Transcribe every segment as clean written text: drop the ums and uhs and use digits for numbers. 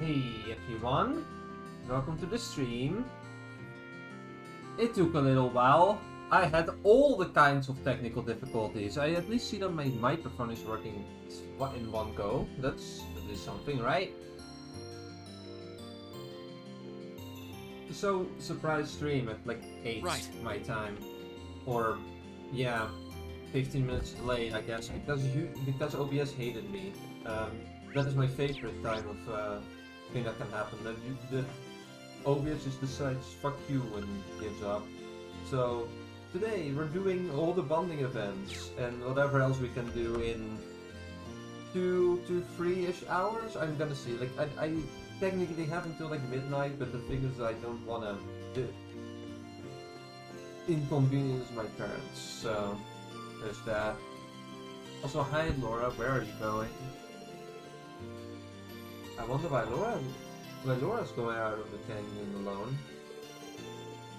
Hey everyone, welcome to the stream. It took a little while. I had all the kinds of technical difficulties. I at least see that my microphone is working in one go. That's at least something, right? So, surprise stream at like 8 my time. Or, yeah, 15 minutes late I guess, because OBS hated me. That is my favorite time of thing that can happen. That the OBS just decides fuck you and gives up. So today we're doing all the bonding events and whatever else we can do in 2 to 3-ish hours. I'm gonna see. Like I technically have until like midnight, but the thing is I don't wanna inconvenience my parents. So there's that. Also, hi Laura, where are you going? I wonder why Laura's going out of the canyon alone.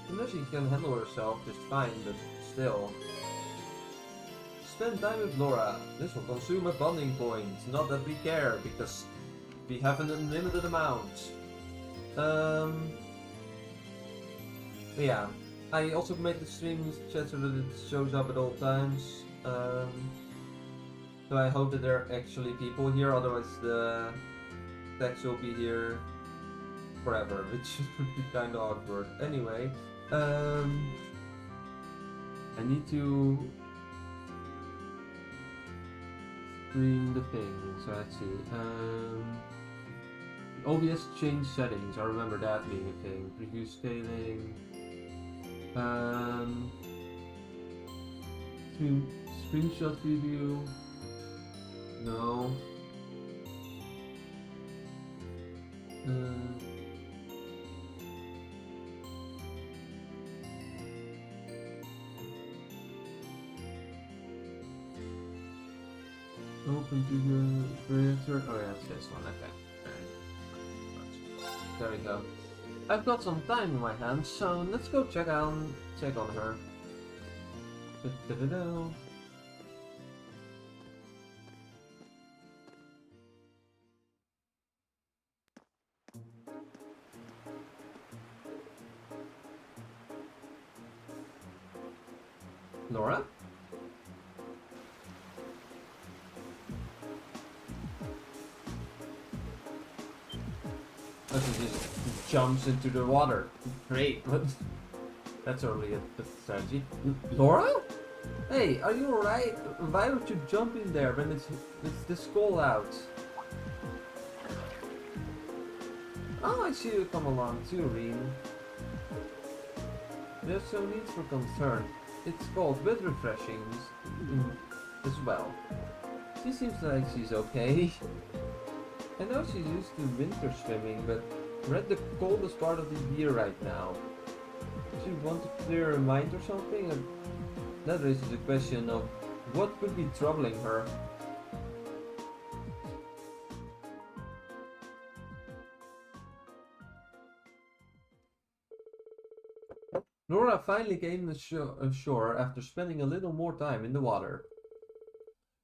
I know she can handle herself just fine, but still. Spend time with Laura. This will consume a bonding point. Not that we care, because we have an unlimited amount. Yeah. I also made the stream chat so that it shows up at all times. So I hope that there are actually people here, otherwise the text will be here forever, which would be kind of awkward. Anyway, I need to screen the thing, so let's see. OBS change settings, I remember that being a thing. Preview scaling. Screenshot preview. No. Open to the projector. Oh yeah, it's this one. Okay. There we go. I've got some time in my hands, so let's go check on her. Da-da-da-da. Laura? Oh, she just jumps into the water. Great, but that's already a strategy. Laura? Hey, are you alright? Why would you jump in there when it's this cold out? Oh, I see you come along too, Reen. There's no need for concern. It's cold but refreshing as well. She seems like she's okay. I know she's used to winter swimming, but we're at the coldest part of the year right now. Does she want to clear her mind or something? And that raises the question of what could be troubling her. Laura finally came ashore after spending a little more time in the water.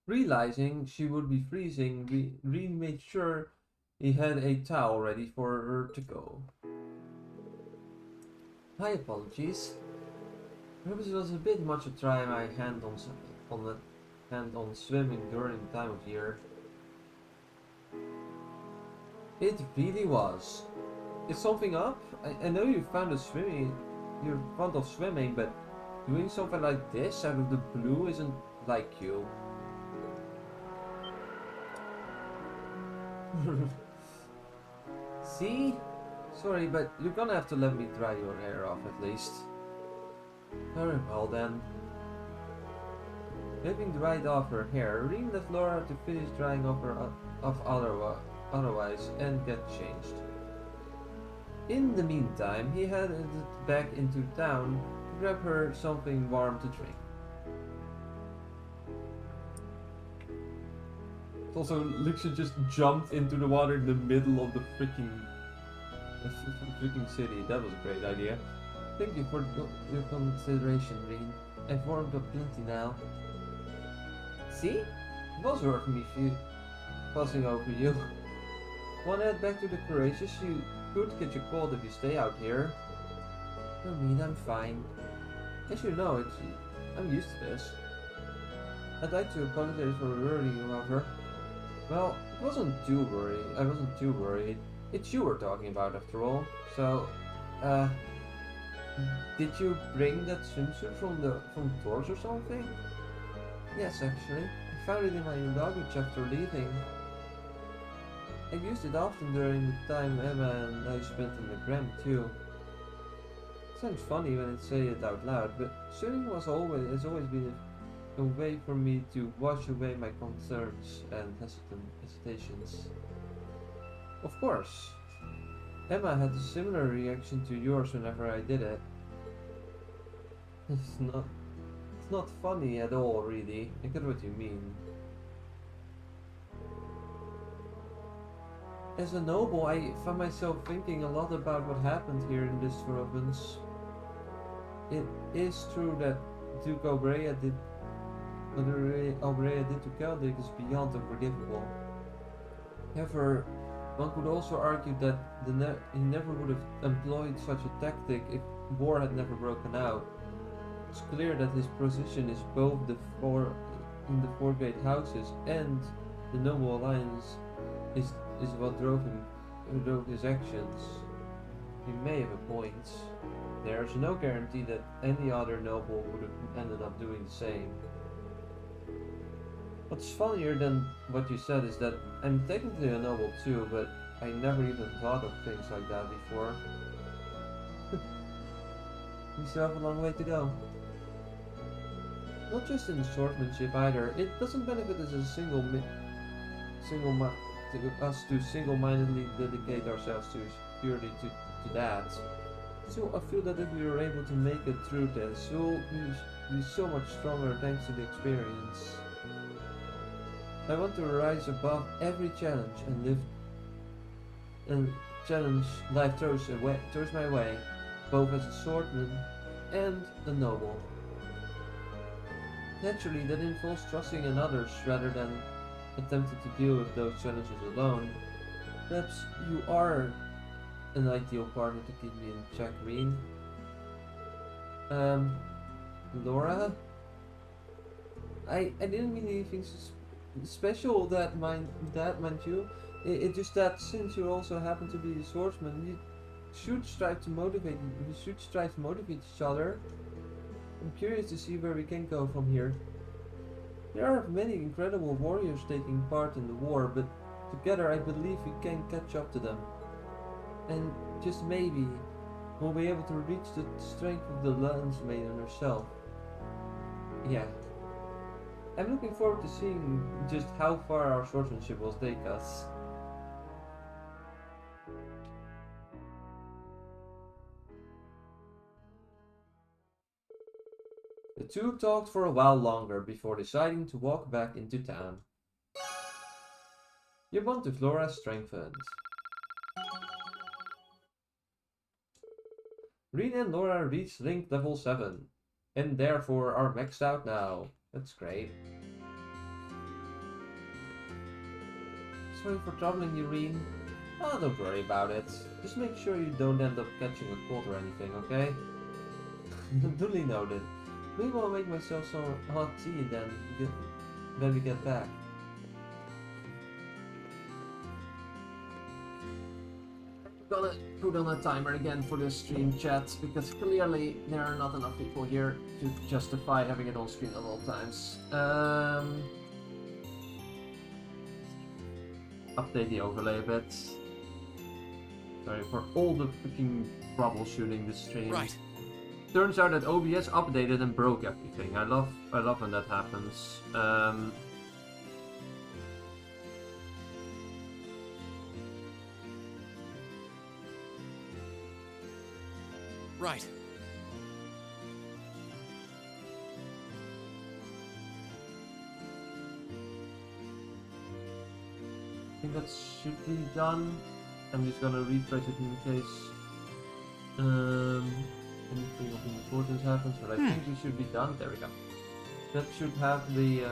Realizing she would be freezing, Reen made sure he had a towel ready for her to go. My apologies. Perhaps it was a bit much to try my hand on swimming during the time of year. It really was. Is something up? I know you're fond of swimming, but doing something like this out of the blue isn't like you. See? Sorry, but you're gonna have to let me dry your hair off at least. Very well then. Having dried off her hair, Reen left Laura to finish drying off otherwise and get changed. In the meantime, he headed back into town to grab her something warm to drink. Also, Luxia just jumped into the water in the middle of the freaking city. That was a great idea. Thank you for your consideration, Reen. I've warmed up plenty now. See? It was worth me fussing over you. Wanna head back to the Courageous? You could get your cold if you stay out here. No need, I'm fine. As you know, I'm used to this. I'd like to apologize for worrying you, however. Well, I wasn't too worried. It's you we're talking about, after all. So, did you bring that swimsuit from Thor's or something? Yes, actually. I found it in my luggage after leaving. I've used it often during the time Emma and I spent in the Gram too. It sounds funny when I say it out loud, but swimming has always been a way for me to wash away my concerns and hesitations. Of course. Emma had a similar reaction to yours whenever I did it. It's not funny at all, really. I get what you mean. As a noble, I find myself thinking a lot about what happened here in this province. It is true that Duke Obrea did to Celtic is beyond unforgivable. However, one could also argue that he never would have employed such a tactic if war had never broken out. It's clear that his position is both in the four great houses and the noble alliance is what drove his actions. He may have a point. There's no guarantee that any other noble would have ended up doing the same. What's funnier than what you said is that I'm technically a noble too, but I never even thought of things like that before. We still have a long way to go. Not just in swordsmanship either. It doesn't benefit us as to single-mindedly dedicate ourselves purely to that. So I feel that if we are able to make it through this, we'll be so much stronger thanks to the experience. I want to rise above every challenge and challenge life throws my way, both as a swordsman and a noble. Naturally, that involves trusting in others rather than attempting to deal with those challenges alone. Perhaps you are an ideal partner to keep me in check, Reen. Laura? I didn't mean anything special that mind you. It's just that since you also happen to be a swordsman, you should strive to motivate each other. I'm curious to see where we can go from here. There are many incredible warriors taking part in the war, but together I believe we can catch up to them. And just maybe, we'll be able to reach the strength of the Lance Maiden herself. Yeah. I'm looking forward to seeing just how far our swordsmanship will take us. The two talked for a while longer before deciding to walk back into town. Your bond to Flora strengthened. Reen and Laura reached Link level 7, and therefore are maxed out now. That's great. Sorry for troubling you, Reen. Oh, don't worry about it. Just make sure you don't end up catching a cold or anything, okay? Duly noted. Maybe I'll make myself some hot tea when we get back. I'm gonna put on a timer again for the stream chat, because clearly there are not enough people here to justify having it on screen at all times. Update the overlay a bit. Sorry for all the freaking troubleshooting this stream. Right. Turns out that OBS updated and broke everything. I love when that happens. Right. I think that should be done. I'm just gonna refresh it in case anything of importance happens, but I think we should be done. There we go. That should have the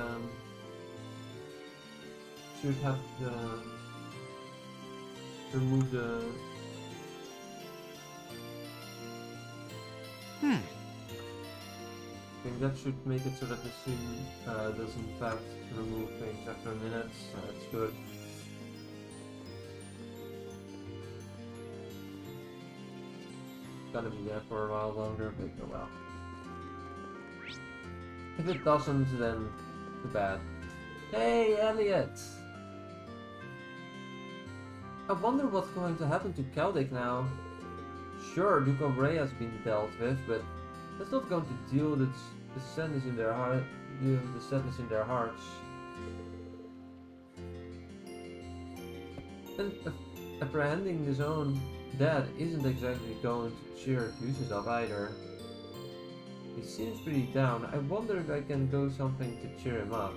remove the... I think that should make it so that the scene does in fact remove things after a minute, so that's good. It's gonna be there for a while longer, but oh well. If it doesn't, then too bad. Hey, Elliot! I wonder what's going to happen to Celtic now. Sure, Duke of Ray has been dealt with, but that's not going to deal with the sadness in their heart, the sadness in their hearts. And apprehending his own dad isn't exactly going to cheer Lucius up either. He seems pretty down. I wonder if I can do something to cheer him up.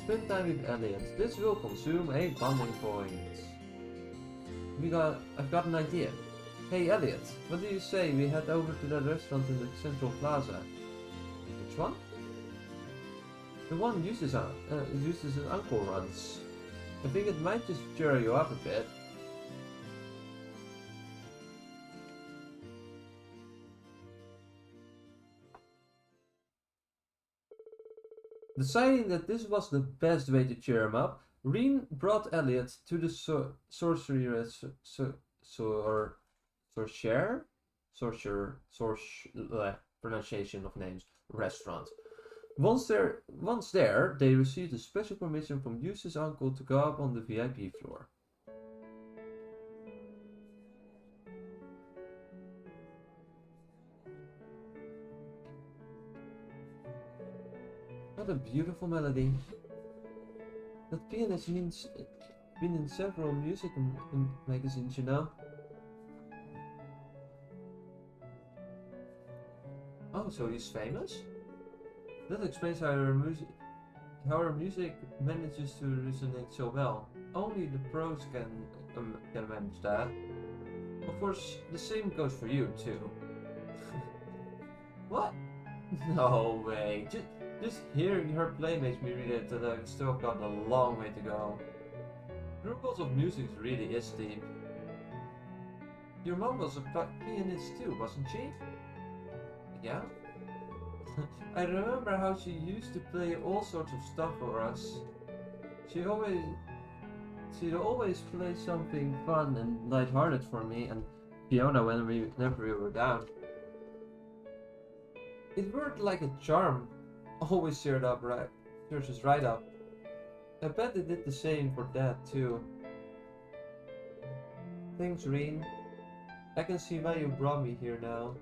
Spend time with Elliot. This will consume a bonding point. I've got an idea. Hey Elliot, what do you say we head over to that restaurant in the Central Plaza? Which one? The one Eustace's uncle runs. I think it might just cheer you up a bit. Deciding that this was the best way to cheer him up, Reen brought Elliot to the pronunciation of names, restaurant. Once there, they received a special permission from Eustace's uncle to go up on the VIP floor. What a beautiful melody. That pianist means been in several music magazines, you know. Oh, so he's famous? That explains how our music manages to resonate so well. Only the pros can manage that. Of course, the same goes for you too. What? No way. Just hearing her play makes me realize that I've still got a long way to go. The rules of music really is deep. Your mom was a pianist too, wasn't she? Yeah? I remember how she used to play all sorts of stuff for us. She'd always play something fun and lighthearted for me and Fiona whenever we were down. It worked like a charm. Always cheered us right up. I bet it did the same for Dad too. Thanks, Reen. I can see why you brought me here now.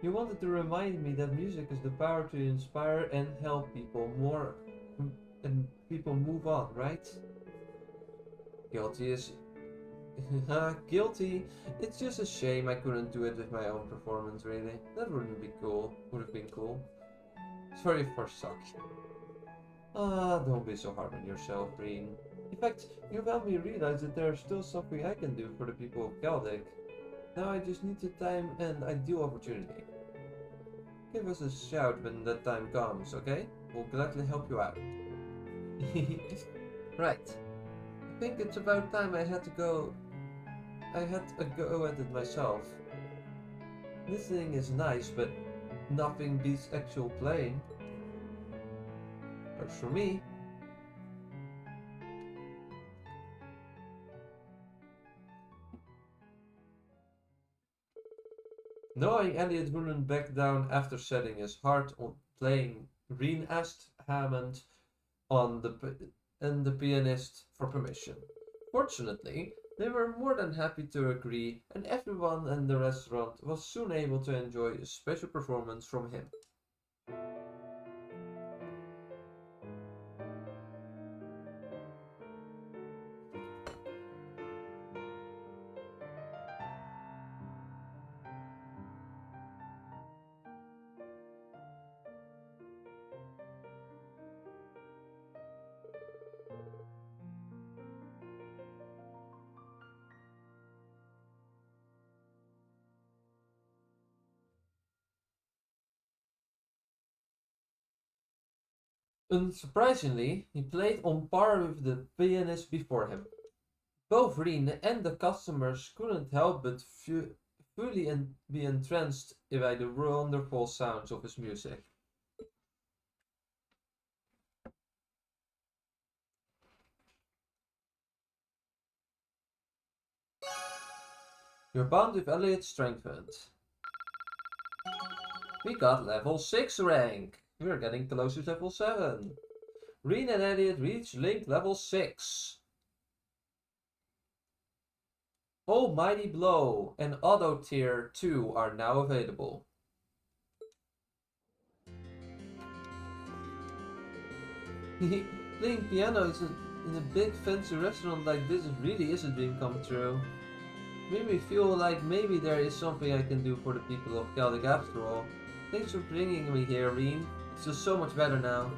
You wanted to remind me that music has the power to inspire and help people more and people move on, right? Guilty is guilty. It's just a shame I couldn't do it with my own performance, really. That would have been cool. Sorry for sucking. Don't be so hard on yourself, Reen. In fact, you helped me realize that there's still something I can do for the people of Celtic. Now I just need the time and ideal opportunity. Give us a shout when that time comes, okay? We'll gladly help you out. Right. I think it's about time I had a go at it myself. Listening is nice, but nothing beats actual playing. Works for me. Knowing Elliot wouldn't back down after setting his heart on playing, Reen asked Hammond and the pianist for permission. Fortunately, they were more than happy to agree, and everyone in the restaurant was soon able to enjoy a special performance from him. Unsurprisingly, he played on par with the pianist before him. Both Rien and the customers couldn't help but fully be entranced by the wonderful sounds of his music. Your bond with Elliot strengthened. We got level 6 rank. We're getting close to level 7. Rien and Elliot reached Link level 6. Almighty Blow and Auto Tier 2 are now available. Playing piano in a big fancy restaurant like this really is a dream come true. Made me feel like maybe there is something I can do for the people of Celtic after all. Thanks for bringing me here, Rien. It's just so much better now.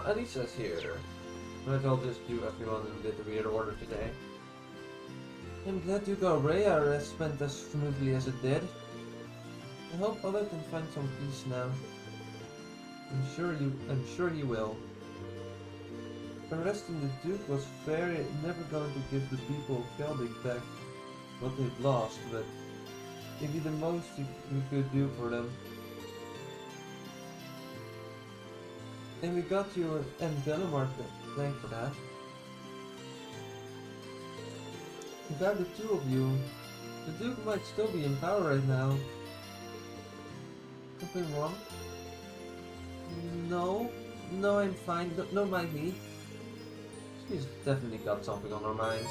Alisa's here. Might as well just do everyone in a bit of weird order today. I'm glad you got Rhea went as smoothly as it did. I hope Ola can find some peace now. I'm sure you will. Arresting the Duke was never going to give the people of Celtic back what they've lost, but maybe the most we could do for them. And we got you and Delamar to thank for that. Without the two of you, the Duke might still be in power right now. Something wrong? No, I'm fine. Don't mind me. She's definitely got something on her mind.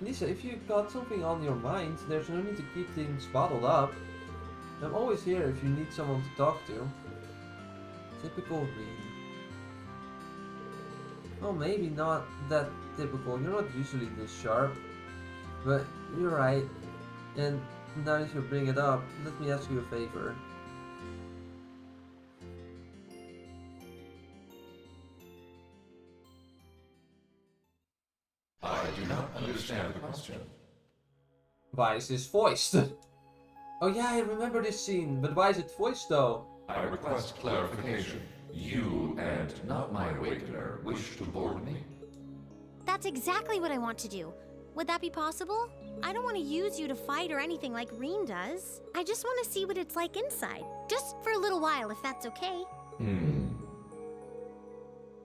Lisa, if you've got something on your mind, there's no need to keep things bottled up. I'm always here if you need someone to talk to. Typical Rien. Well, maybe not that typical. You're not usually this sharp. But you're right. And now that you bring it up, let me ask you a favor. I do not understand the question. Why is this voiced? Oh yeah, I remember this scene, but why is it voiced though? I request clarification. You and not my awakener wish to board me? That's exactly what I want to do. Would that be possible? I don't want to use you to fight or anything like Rien does. I just want to see what it's like inside. Just for a little while, if that's okay.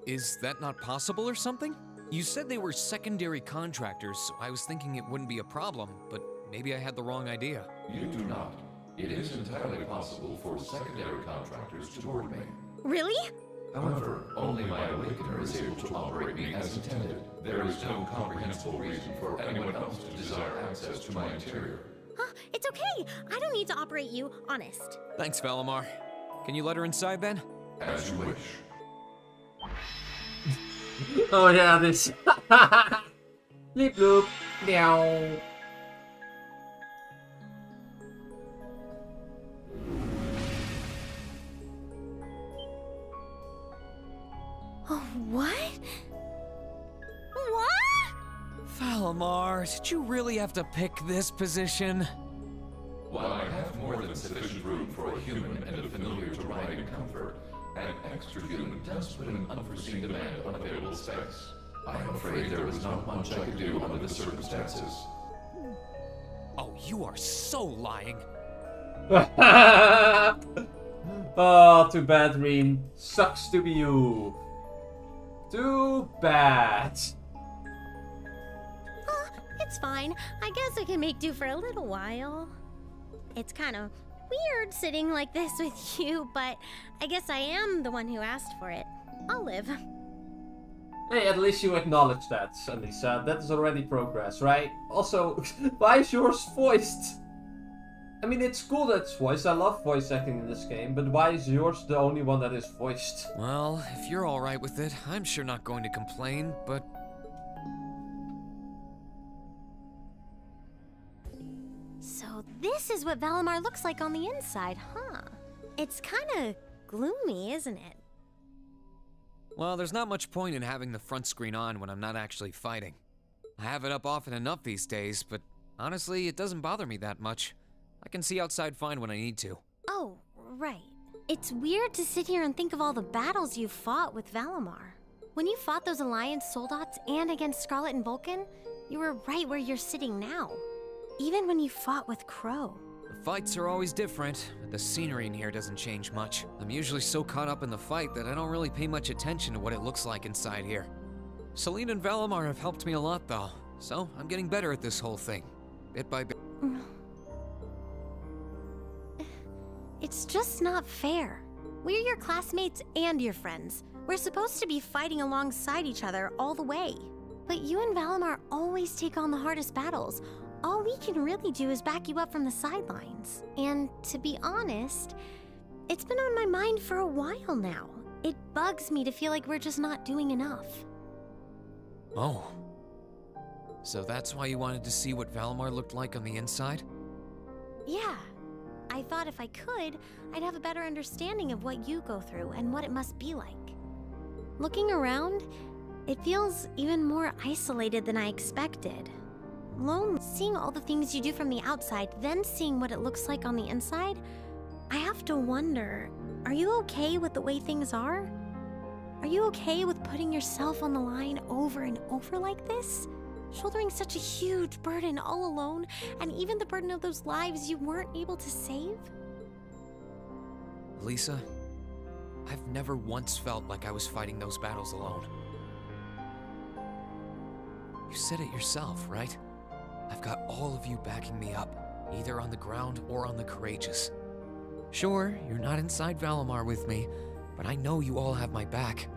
Is that not possible or something? You said they were secondary contractors, so I was thinking it wouldn't be a problem, but maybe I had the wrong idea. You do not. It is entirely possible for secondary contractors to board me. Really? However, only my awakener is able to operate me as intended. There is no comprehensible reason for anyone else to desire access to my interior. Huh? It's okay. I don't need to operate you, honest. Thanks, Valimar. Can you let her inside then? As you wish. Oh yeah, this. Bleep bloop. Meow. Oh, what? What? Valimar, did you really have to pick this position? While I have more than sufficient room for a human and a familiar to ride in comfort, an extra human does put an unforeseen demand on available space. I am afraid there is not much I could do under the circumstances. Oh, you are so lying. Oh, too bad, Rien. Sucks to be you. Too bad. It's fine. I guess I can make do for a little while. It's kind of weird sitting like this with you, but I guess I am the one who asked for it. I'll live. Hey, at least you acknowledge that, Alisa. That is already progress, right? Also, why is yours voiced? I mean, it's cool that it's voiced. I love voice acting in this game, but why is yours the only one that is voiced? Well, if you're alright with it, I'm sure not going to complain, but... So this is what Valimar looks like on the inside, huh? It's kinda gloomy, isn't it? Well, there's not much point in having the front screen on when I'm not actually fighting. I have it up often enough these days, but honestly, it doesn't bother me that much. I can see outside fine when I need to. Oh, right. It's weird to sit here and think of all the battles you've fought with Valimar. When you fought those Alliance soldats and against Scarlet and Vulcan, you were right where you're sitting now. Even when you fought with Crow. The fights are always different, but the scenery in here doesn't change much. I'm usually so caught up in the fight that I don't really pay much attention to what it looks like inside here. Celine and Valimar have helped me a lot though, so I'm getting better at this whole thing, bit by bit. It's just not fair. We're your classmates and your friends. We're supposed to be fighting alongside each other all the way. But you and Valimar always take on the hardest battles. All we can really do is back you up from the sidelines. And to be honest, it's been on my mind for a while now. It bugs me to feel like we're just not doing enough. Oh. So that's why you wanted to see what Valimar looked like on the inside? Yeah. I thought if I could, I'd have a better understanding of what you go through and what it must be like. Looking around, it feels even more isolated than I expected. Lone, seeing all the things you do from the outside, then seeing what it looks like on the inside, I have to wonder, are you okay with the way things are? Are you okay with putting yourself on the line over and over like this? Shouldering such a huge burden all alone, and even the burden of those lives you weren't able to save? Lisa, I've never once felt like I was fighting those battles alone. You said it yourself, right? I've got all of you backing me up, either on the ground or on the Courageous. Sure, you're not inside Valimar with me, but I know you all have my back.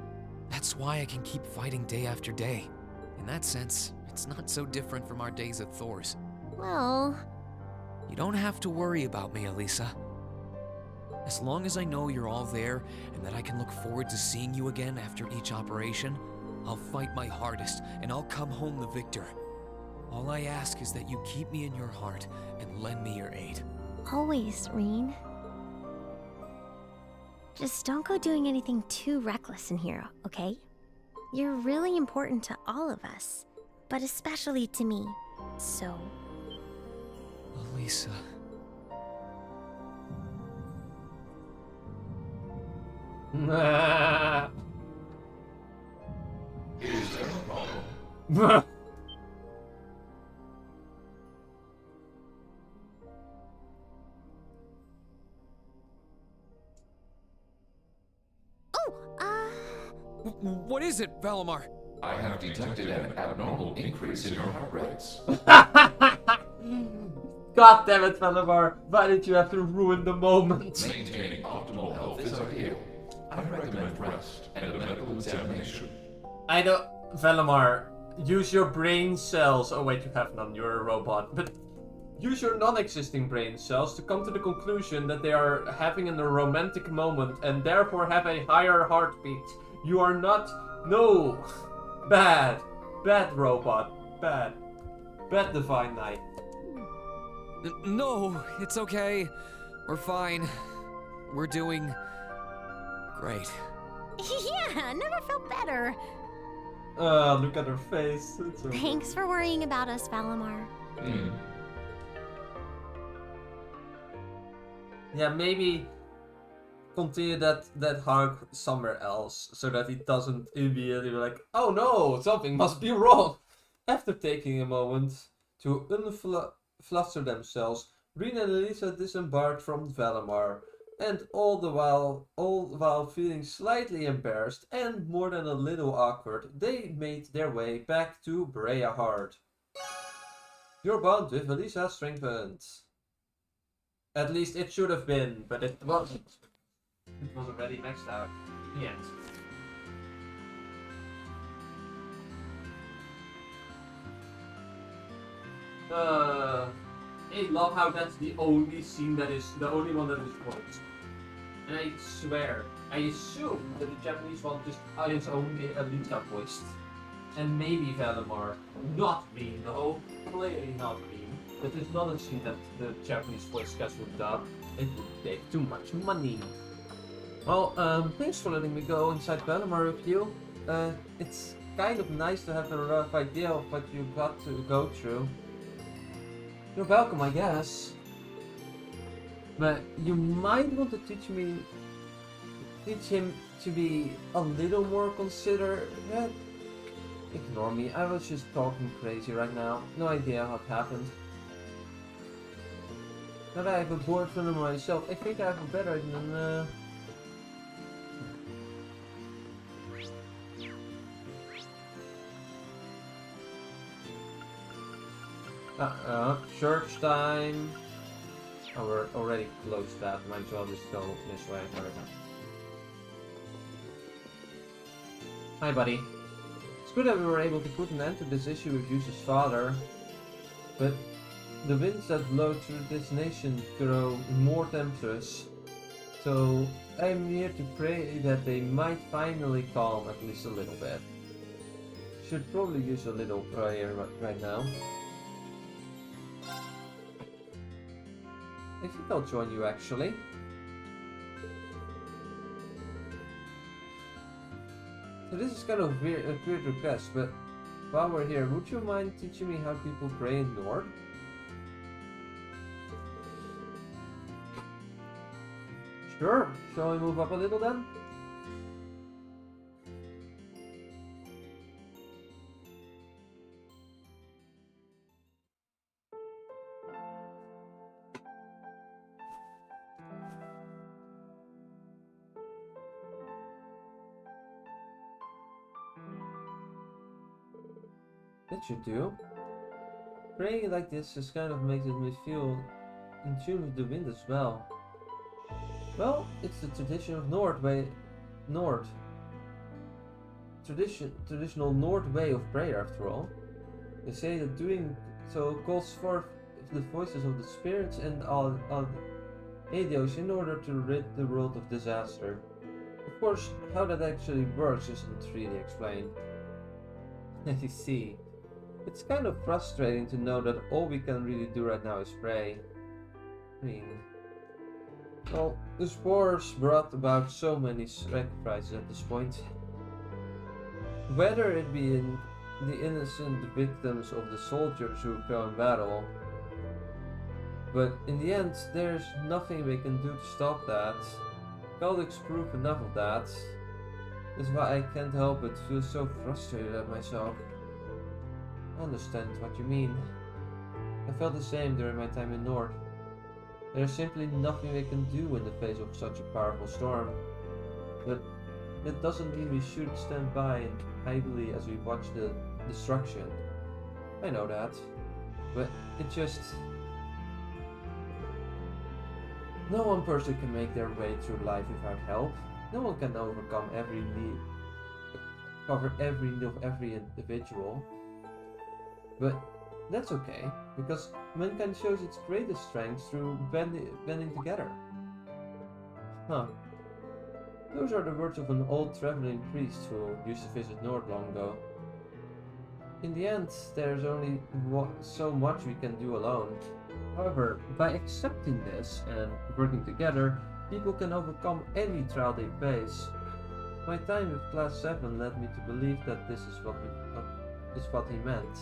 That's why I can keep fighting day after day. In that sense, it's not so different from our days at Thor's. Well... You don't have to worry about me, Elisa. As long as I know you're all there and that I can look forward to seeing you again after each operation, I'll fight my hardest and I'll come home the victor. All I ask is that you keep me in your heart and lend me your aid. Always, Reen. Just don't go doing anything too reckless in here, okay? You're really important to all of us, but especially to me, so... Elisa... Is there a problem? What is it, Valimar? I have detected an abnormal increase in your heart rates. God damn it, Valimar. Why did you have to ruin the moment? Maintaining optimal health is ideal. I recommend rest and a medical examination. I don't... Valimar, use your brain cells. Oh wait, you have none, you're a robot. But use your non-existing brain cells to come to the conclusion that they are having a romantic moment and therefore have a higher heartbeat. You are not... No! Bad. Bad robot. Bad. Bad Divine Knight. No, it's okay. We're fine. We're doing... great. Yeah, never felt better. Look at her face. It's okay. Thanks for worrying about us, Valimar. Yeah, maybe continue that hard somewhere else so that it doesn't immediately be like, oh no, something must be wrong. After taking a moment to unfluster themselves, Reen and Elisa disembarked from Valimar, and all while feeling slightly embarrassed and more than a little awkward, they made their way back to Breahard. Your bond with Elisa strengthened. At least it should have been, but it wasn't. It was already maxed out. The end. I love how that's the only scene that is the only one that is voiced. And I swear, I assume that the Japanese one just is only Alita voiced. And maybe Valimar. Not Bean though. Clearly not Bean. But there's not a scene that the Japanese voice cast would dub. It would take too much money. Well, thanks for letting me go inside Valimar with you. It's kind of nice to have a rough idea of what you got to go through. You're welcome, I guess. But you might want to teach him to be a little more considerate. Ignore me, I was just talking crazy right now. No idea what happened. Now that I have a boyfriend of myself, I think I have a better idea than church time. Oh, we're already close to that. Might as well just go this way. Hi, buddy. It's good that we were able to put an end to this issue with Yusu's father, but the winds that blow through this nation grow more tempestuous. So I'm here to pray that they might finally calm at least a little bit. Should probably use a little prayer right now. I think I'll join you actually. So this is kind of a weird request, but while we're here, would you mind teaching me how people pray in Nord? Sure. Shall we move up a little then? That should do. Praying like this just kind of makes me feel in tune with the wind as well. Well, it's the tradition of traditional Nord way of prayer after all. They say that doing so calls forth the voices of the spirits and all Adios in order to rid the world of disaster. Of course, how that actually works isn't really explained. As you see, it's kind of frustrating to know that all we can really do right now is pray. I mean, well, this war's brought about so many sacrifices at this point. Whether it be in the innocent victims of the soldiers who fell in battle, but in the end, there's nothing we can do to stop that. Kaldek's proof enough of that. That's why I can't help but feel so frustrated at myself. I understand what you mean. I felt the same during my time in Nord. There is simply nothing we can do in the face of such a powerful storm. But that doesn't mean we should stand by idly as we watch the destruction. I know that. But it just... No one person can make their way through life without help. No one can overcome every need, cover every need of every individual. But that's okay, because mankind shows its greatest strength through banding together. Huh. Those are the words of an old traveling priest who used to visit Nord long ago. In the end, there's only so much we can do alone. However, by accepting this and working together, people can overcome any trial they face. My time with Class 7 led me to believe that this is what he meant.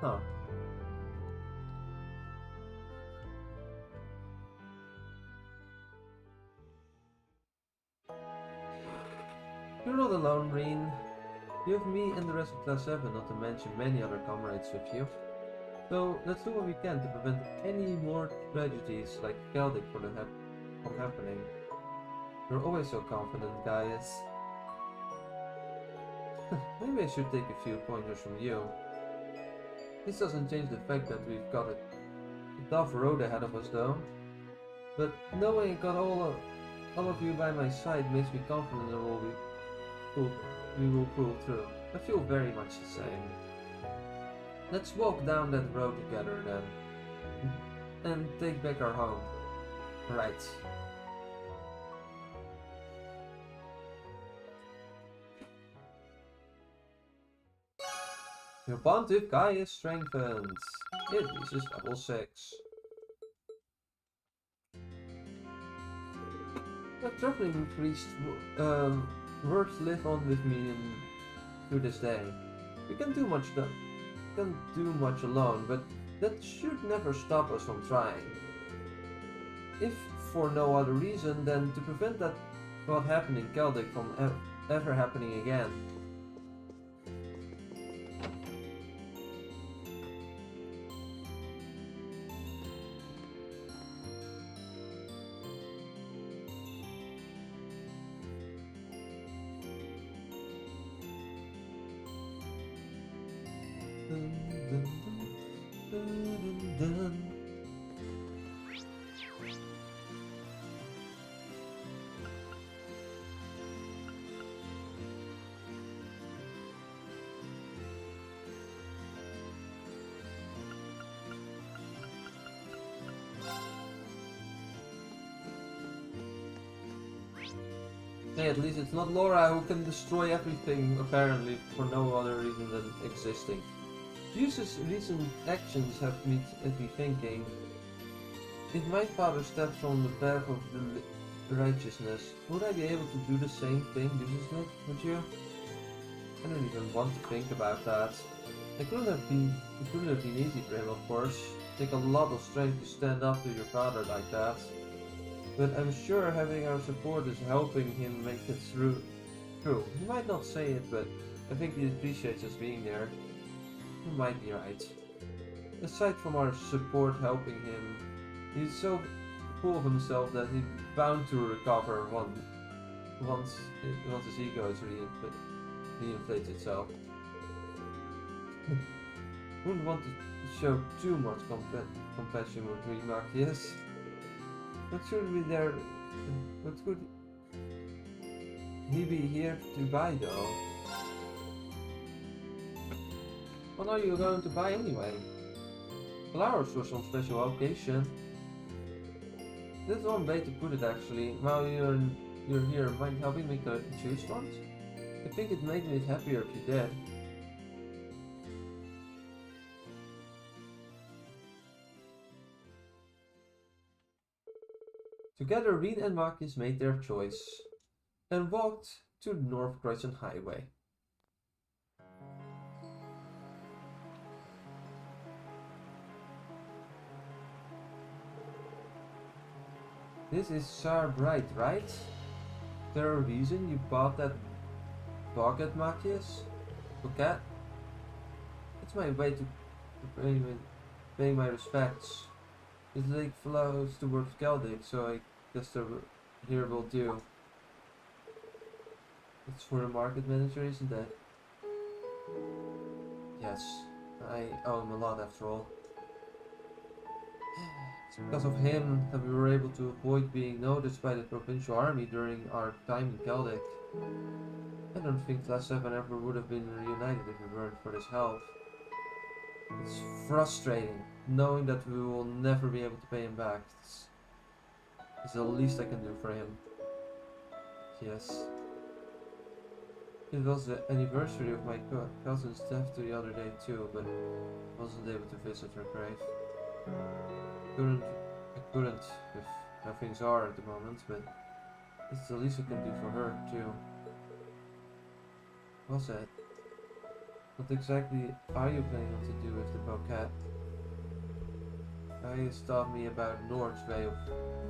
Huh. You're not alone, Reen. You have me and the rest of Class 7, not to mention many other comrades with you. So let's do what we can to prevent any more tragedies like Kaldek from happening. You're always so confident, Gaius. Maybe I should take a few pointers from you. This doesn't change the fact that we've got a tough road ahead of us though. But knowing I got all of you by my side makes me confident that we will pull through. I feel very much the same. Let's walk down that road together then. and take back our home. Right. Your bond with Gaia strengthens. It reaches level 6. The traveling priest works live on with me to this day. We can do much alone, but that should never stop us from trying. If for no other reason than to prevent that what happened in Celtic from ever happening again. Hey, at least it's not Laura who can destroy everything, apparently, for no other reason than existing. Fuse's recent actions have me thinking. If my father steps on the path of the righteousness, would I be able to do the same thing Fuses did? Would you? I don't even want to think about that. It couldn't have been easy for him, of course. Take a lot of strength to stand up to your father like that. But I'm sure having our support is helping him make it through. He might not say it, but I think he appreciates us being there. He might be right. Aside from our support helping him, he's so full of himself that he's bound to recover once his ego is reinflates itself. Wouldn't want to show too much compassion with me, Marcus. What should be there? What could he be here to buy, though? What are you going to buy anyway? Flowers for some special occasion. That's one way to put it, actually. While you're here, mind helping me choose ones? I think it made me happier if you did. Together, Reed and Marcus made their choice and walked to the North Croissant Highway. This is Sar Bright, right? Is there a reason you bought that bucket, Marcus? Bucket? It's my way to pay my respects. This lake flows towards Celtic, so I guess the here will do. It's for the market manager, isn't it? Yes, I owe him a lot after all. It's because of him that we were able to avoid being noticed by the provincial army during our time in Celtic. I don't think Class 7 ever would have been reunited if it weren't for this help. It's frustrating, knowing that we will never be able to pay him back. It's the least I can do for him. Yes. It was the anniversary of my cousin's death the other day too, but I wasn't able to visit her grave. I couldn't with how things are at the moment, but it's the least I can do for her too. What's that? What exactly are you planning to do with the bouquet? Gaius taught me about Nord's way of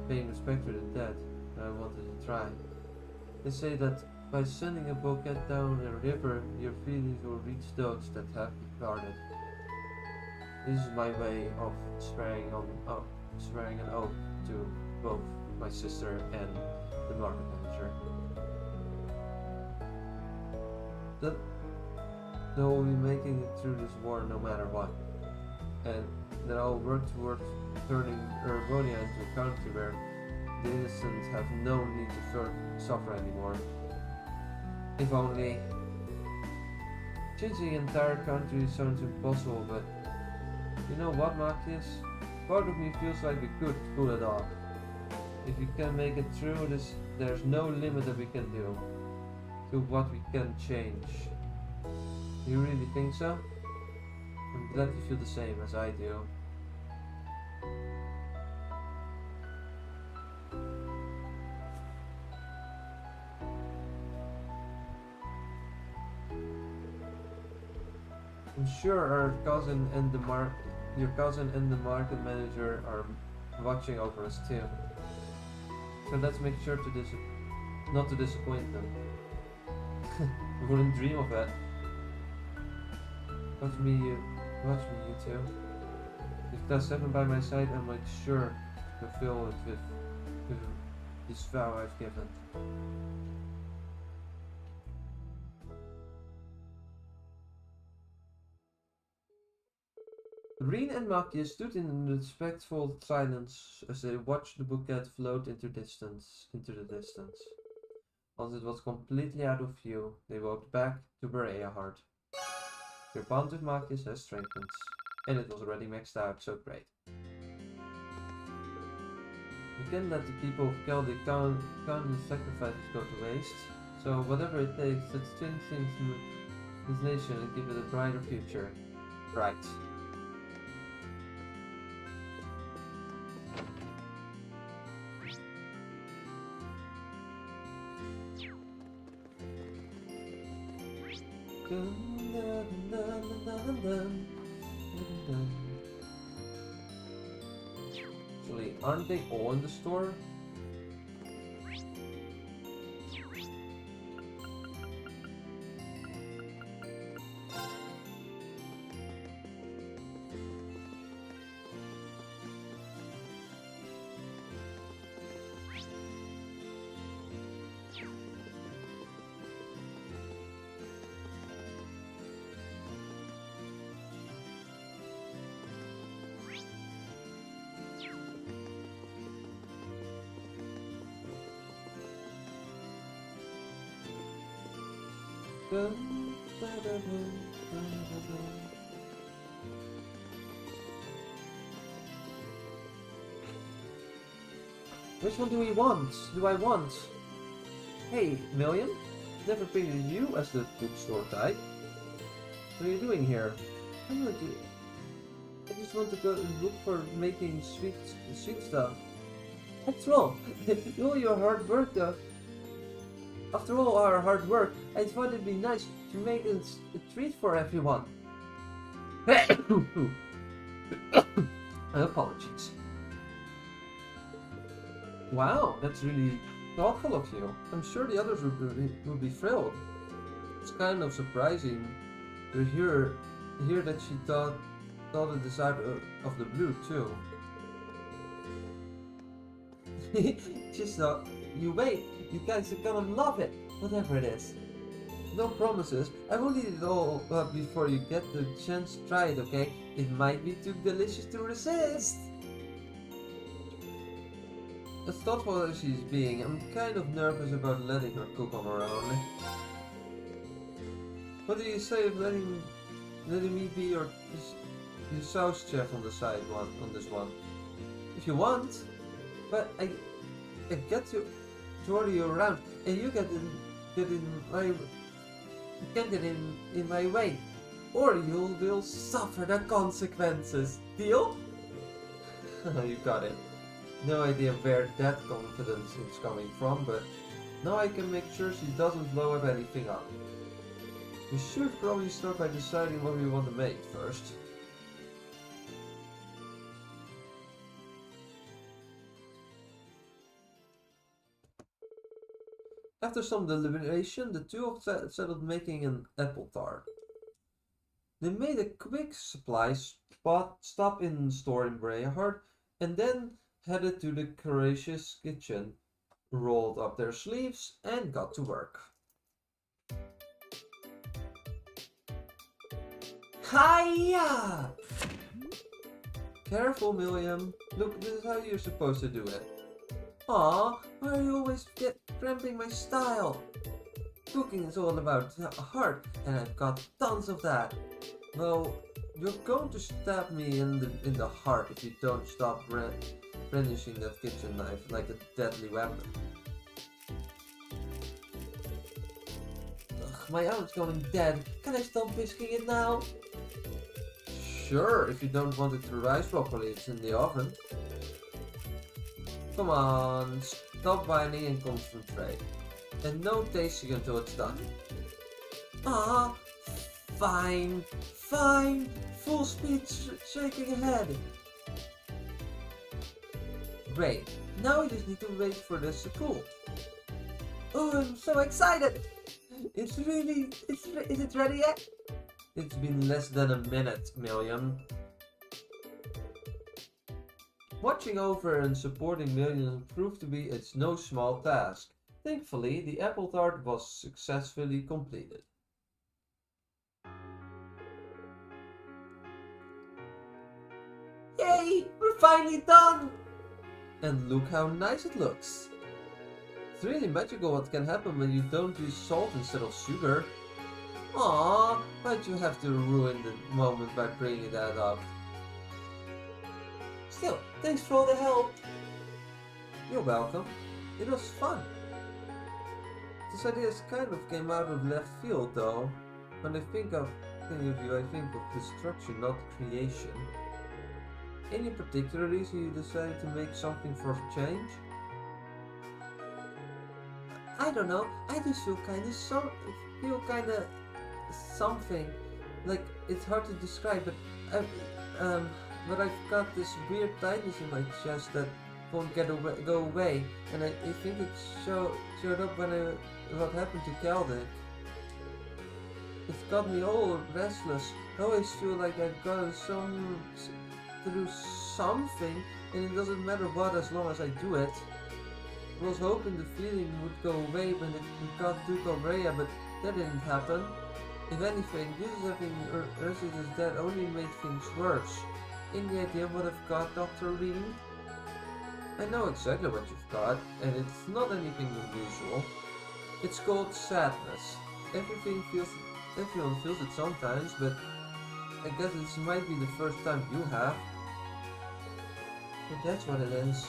paying respect to the dead, and I wanted to try. They say that by sending a bouquet down a river, your feelings will reach those that have departed. This is my way of swearing an oath to both my sister and the market manager. That we'll be making it through this war no matter what, and that I'll work towards turning Erebonia into a country where the innocent have no need to suffer anymore. If only. Changing the entire country sounds impossible, but you know what, Marcus? part of me feels like we could pull it off. If we can make it through this, there's no limit that we can do to what we can change. You really think so? I'm glad you feel the same as I do. I'm sure our cousin and your cousin and the market manager are watching over us too. So let's make sure to not to disappoint them. I wouldn't dream of that. Watch me, you two. If there's 7 by my side, I might sure fulfill it with this vow I've given. Reen and Makia stood in respectful silence as they watched the bouquet float into the distance. Once it was completely out of view, they walked back to Bereahard. Your bond with Makia has strengthened, and it was already maxed out, so great. You can't let the people of Keldic countless sacrifices go to waste, so whatever it takes, let's change things in this nation and give it a brighter future. Right. Actually, aren't they all in the store? Which one do we want? Do I want? Hey, Million? Never figured you as the bookstore type. What are you doing here? I just want to go and look for making sweet stuff. After all, all your hard work though. After all our hard work, I thought it'd be nice to make a treat for everyone. Apologies. Wow, that's really thoughtful of you. I'm sure the others will be thrilled. It's kind of surprising to hear that she thought it this out of the blue too. Just thought, you wait, you guys are gonna love it, whatever it is. No promises, I won't eat it all before you get the chance to try it, okay? It might be too delicious to resist. As thoughtful as she's being, I'm kind of nervous about letting her cook on her own. What do you say of letting me be your sauce chef on this one? If you want, but I get to order you around, and you can't get in my way, or you will suffer the consequences. Deal? You got it. No idea where that confidence is coming from, but now I can make sure she doesn't blow up anything up. We should probably start by deciding what we want to make first. After some deliberation, the two settled making an apple tart. They made a quick supply stop in the store in Bereahard, and then headed to the Courageous kitchen, rolled up their sleeves, and got to work. Hiya! Careful, Milliam. Look, this is how you're supposed to do it. Aw, why are you always cramping my style? Cooking is all about heart, and I've got tons of that. Well, you're going to stab me in the heart if you don't stop brandishing that kitchen knife like a deadly weapon. Ugh, my arm's going dead. Can I stop whisking it now? Sure, if you don't want it to rise properly, it's in the oven. Come on, stop whining and concentrate. And no tasting until it's done. Ah, fine, fine, full speed shaking ahead. Great, now we just need to wait for this to cool. Oh, I'm so excited! Is it ready yet? It's been less than a minute, Million. Watching over and supporting Million proved to be its no small task. Thankfully, the apple tart was successfully completed. Yay! We're finally done! And look how nice it looks. It's really magical what can happen when you don't use salt instead of sugar. Aww, why'd you have to ruin the moment by bringing that up? Still, thanks for all the help. You're welcome. It was fun. This idea kind of came out of left field though. When I think of you, I think of destruction, not creation. Any particular reason you decided to make something for a change? I don't know. I just feel kind of something. Like it's hard to describe, but I've got this weird tightness in my chest that won't go away, and I think it showed up when what happened to Caldic. It's got me all restless. I always feel like I've gone through something, and it doesn't matter what as long as I do it. I was hoping the feeling would go away when it got Duke Rhea, but that didn't happen. If anything, this is having Ursus' death only made things worse. Any idea what I've got, Dr. Rean? I know exactly what you've got, and it's not anything unusual. It's called sadness. Everyone feels it sometimes, but I guess this might be the first time you have. But that's what it is.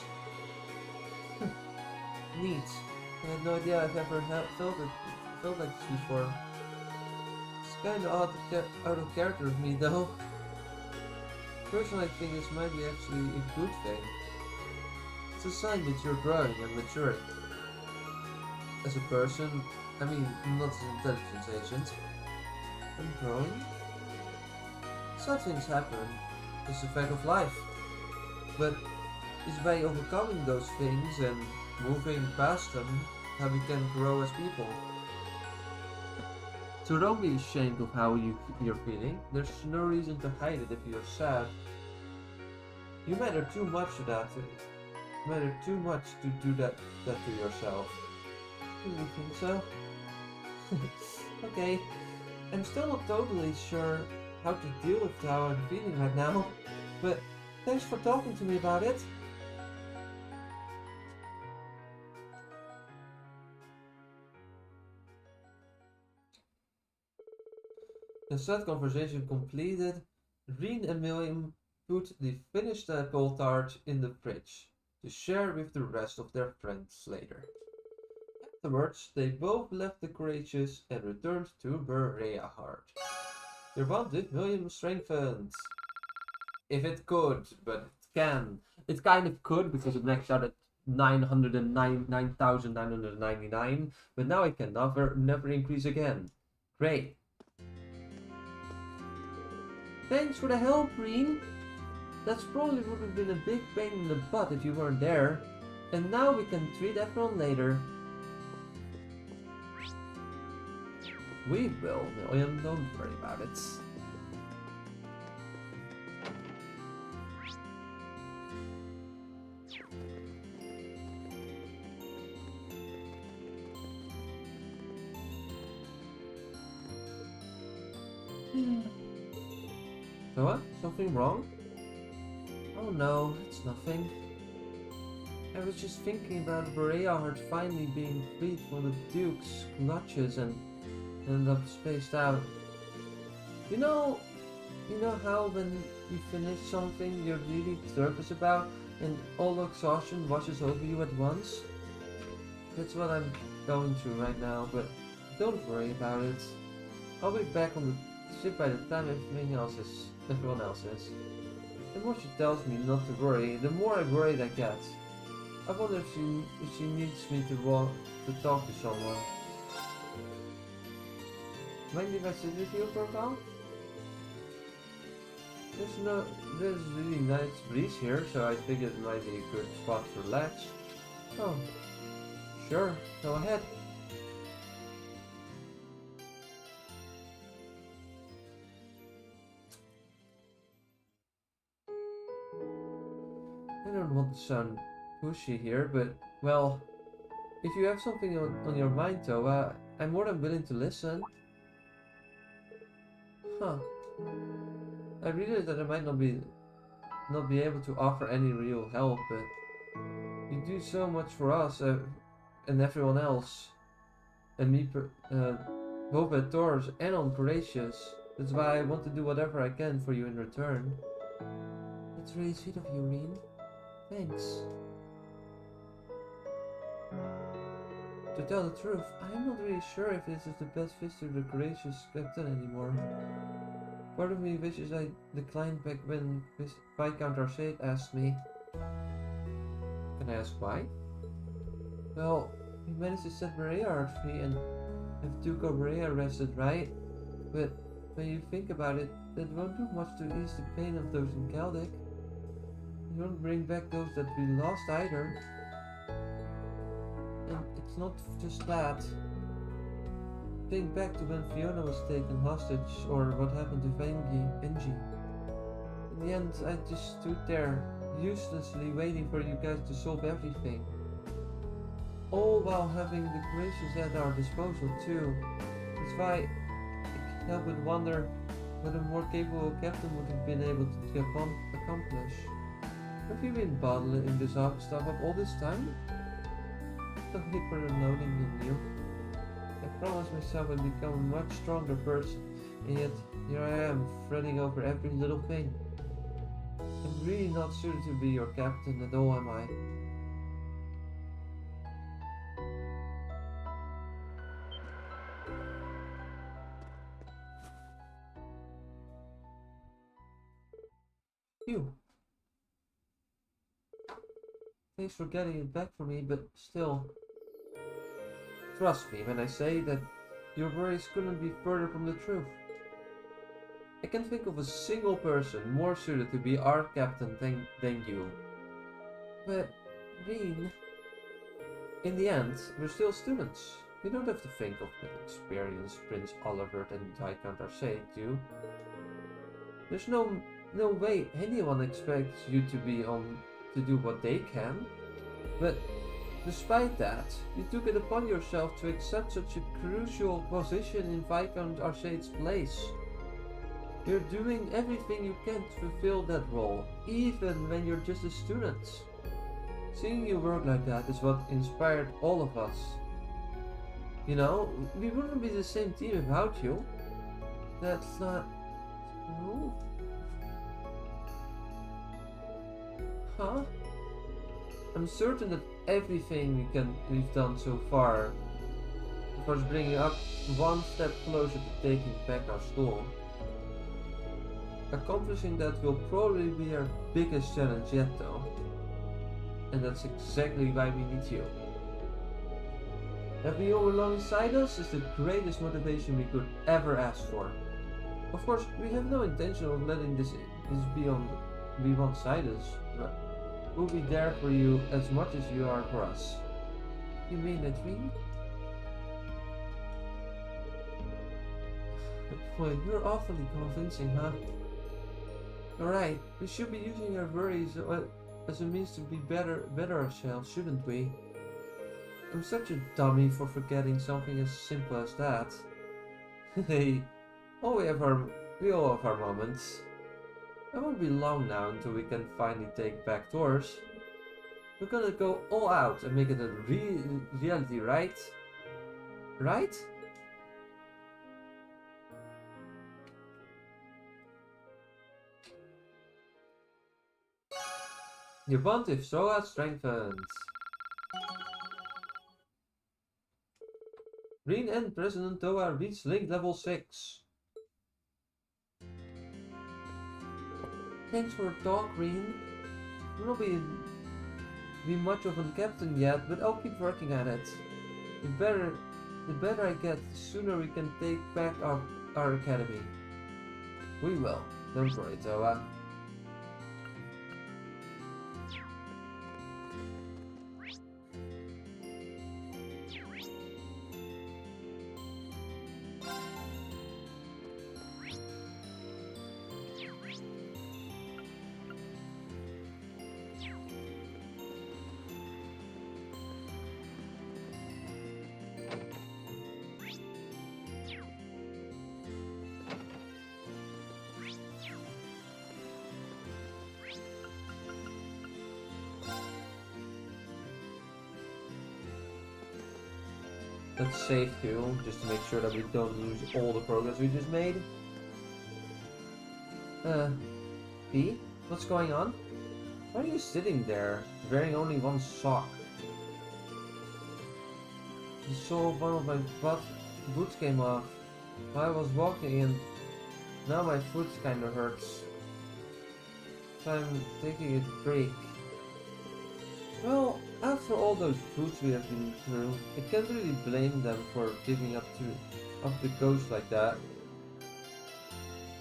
Neat. I had no idea I've ever felt like this before. It's kinda out of character of me though. Personally, I think this might be actually a good thing. It's a sign that you're growing and maturing. As a person, I mean, not as an intelligence agent. I'm growing? Such things happen. It's a fact of life. But it's by overcoming those things and moving past them how we can grow as people. So don't be ashamed of how you're feeling. There's no reason to hide it if you're sad. You matter too much to that. You matter too much to do that to yourself. Do you think so? Okay. I'm still not totally sure how to deal with how I'm feeling right now, but thanks for talking to me about it. The sad conversation completed, Reen and William put the finished apple tart in the fridge to share with the rest of their friends later. Afterwards, they both left the courageous and returned to Berea Heart. Their bond with William strengthened. If it could, but it can. It kind of could because it maxed out at 999,999, but now it can never increase again. Great. Thanks for the help, Reen. That probably would have been a big pain in the butt if you weren't there. And now we can treat everyone later. We will, William. Don't worry about it. So what? Something wrong? Oh no, it's nothing. I was just thinking about Berea Heart finally being freed from the Duke's clutches and ended up spaced out. You know, You know how when you finish something you're really nervous about and all exhaustion washes over you at once? That's what I'm going through right now, but don't worry about it. I'll be back on the ship by the time everyone else is. The more she tells me not to worry, the more worried I get. I wonder if she needs me to talk to someone. Mind if I sit with you for a while? There's really nice breeze here, so I figured it might be a good spot to relax. Oh, sure, go ahead. I don't want to sound pushy here, but, well, if you have something on your mind, though, I'm more than willing to listen. Huh. I realize that I might not be able to offer any real help, but you do so much for us and everyone else, and me, both at Taurus and on Horatius. That's why I want to do whatever I can for you in return. That's really sweet of you, Reen. Thanks. To tell the truth, I'm not really sure if this is the best fit to the Horatius captain anymore. Part of me wishes I declined back when Viscount Xseed asked me. Can I ask why? Well, we managed to set Maria free and have Duke of Maria arrested, right? But when you think about it, that won't do much to ease the pain of those in Celtic. It won't bring back those that we lost either. And it's not just that. Think back to when Fiona was taken hostage, or what happened to Benji. In the end, I just stood there, uselessly waiting for you guys to solve everything. All while having the gracious at our disposal too. That's why I can't help but wonder what a more capable captain would have been able to accomplish. Have you been bottling this stuff up all this time? So hyper loading than you. I promised myself I'd become a much stronger person, and yet here I am, fretting over every little thing. I'm really not suited to be your captain at all, am I? Phew. Thanks for getting it back for me, but still. Trust me when I say that your worries couldn't be further from the truth. I can't think of a single person more suited to be our captain than you. But, Reen, in the end, we're still students. We don't have to think of the experienced Prince Oliver and Viscount Xseed do. There's no way anyone expects you to be to do what they can. But despite that, you took it upon yourself to accept such a crucial position in Viscount Xseed's place. You're doing everything you can to fulfill that role, even when you're just a student. Seeing you work like that is what inspired all of us. You know, we wouldn't be the same team without you. That's not true. Huh? I'm certain that everything we've done so far, of course, bringing up one step closer to taking back our school. Accomplishing that will probably be our biggest challenge yet, though. And that's exactly why we need you. Having you all alongside us is the greatest motivation we could ever ask for. Of course, we have no intention of letting this be one-sided, but we'll be there for you as much as you are for us. You mean that, Reen? Boy, you're awfully convincing, huh? Alright, we should be using our worries as a means to be better ourselves, shouldn't we? I'm such a dummy for forgetting something as simple as that. Hey, we all have our moments. It won't be long now until we can finally take back Taurus. We're gonna go all out and make it a reality, right? Right? Your bond with Soa strengthened. Green and President Toa reached link level 6. Thanks for the talk, Green. I will not be much of a captain yet, but I'll keep working at it. The better I get, the sooner we can take back our academy. We will. Don't worry, Toa. Let's save too, just to make sure that we don't lose all the progress we just made. B? What's going on? Why are you sitting there, wearing only one sock? I saw one of my boots came off while I was walking and now my foot kinda hurts. So I'm taking a break. Well, after all those boots we have been through, I can't really blame them for giving up the ghost like that.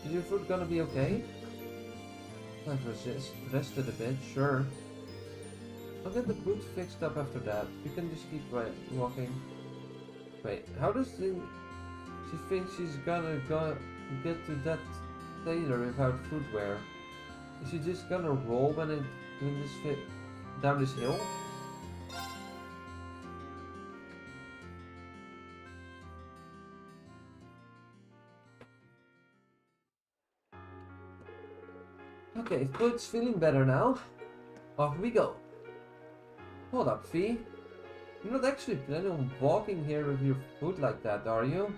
Is your foot gonna be okay? I've rested a bit, sure. I'll get the boot fixed up after that. You can just keep walking. Wait, how does she think she's gonna get to that tailor without footwear? Is she just gonna roll when this fit down this hill? Okay, foot's feeling better now. Off we go. Hold up, Fee. You're not actually planning on walking here with your foot like that, are you?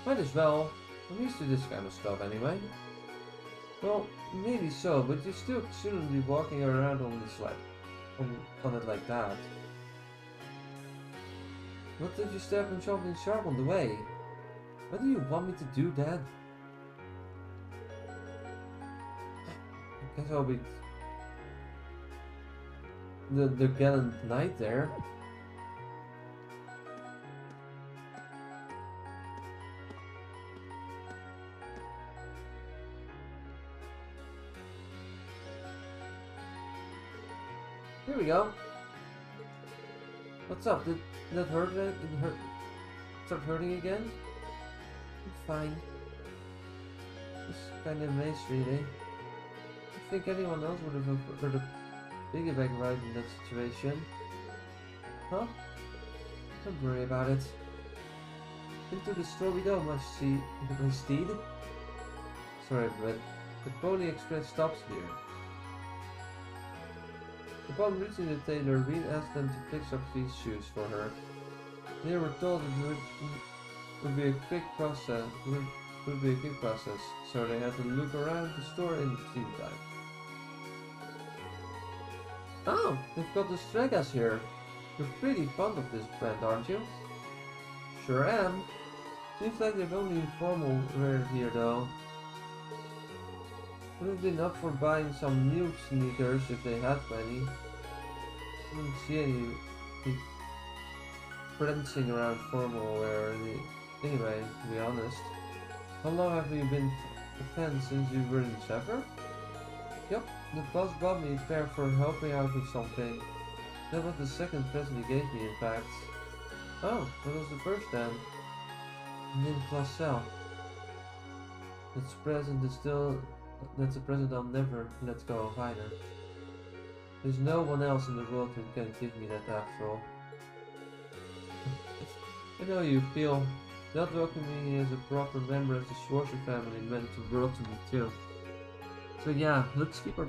Might as well. I'm used to this kind of stuff anyway. Well, maybe so, but you still shouldn't be walking around on this on it like that. What did you stab and something sharp on the way? Why do you want me to do that? I guess I'll be the gallant knight there. Here we go. What's up? Did that hurt? Start hurting again? I'm fine. Just kind of amazed, really. I think anyone else would have offered a piggyback ride in that situation. Huh? Don't worry about it. Into the store we go, my steed. Sorry, but the Pony Express stops here. Upon reaching the tailor, Reed asked them to fix up these shoes for her. They were told it would be a quick process. So they had to look around the store in the meantime. Oh, they've got the Stragas here. You're pretty fond of this brand, aren't you? Sure am. Seems like they've only informal wear here though. Would have been up for buying some new sneakers if they had many. Didn't see any prancing around formal wear anyway, to be honest. How long have you been a fan since you were in Sever? Yep, the boss bought me a pair for helping out with something. That was the second present he gave me, in fact. Oh, that was the first then. Nin Placel. That's a present I'll never let go of either. There's no one else in the world who can give me that after all. I know you feel. Not welcoming me as a proper member of the Schwarzer family meant the world to me too. So yeah, let's keep our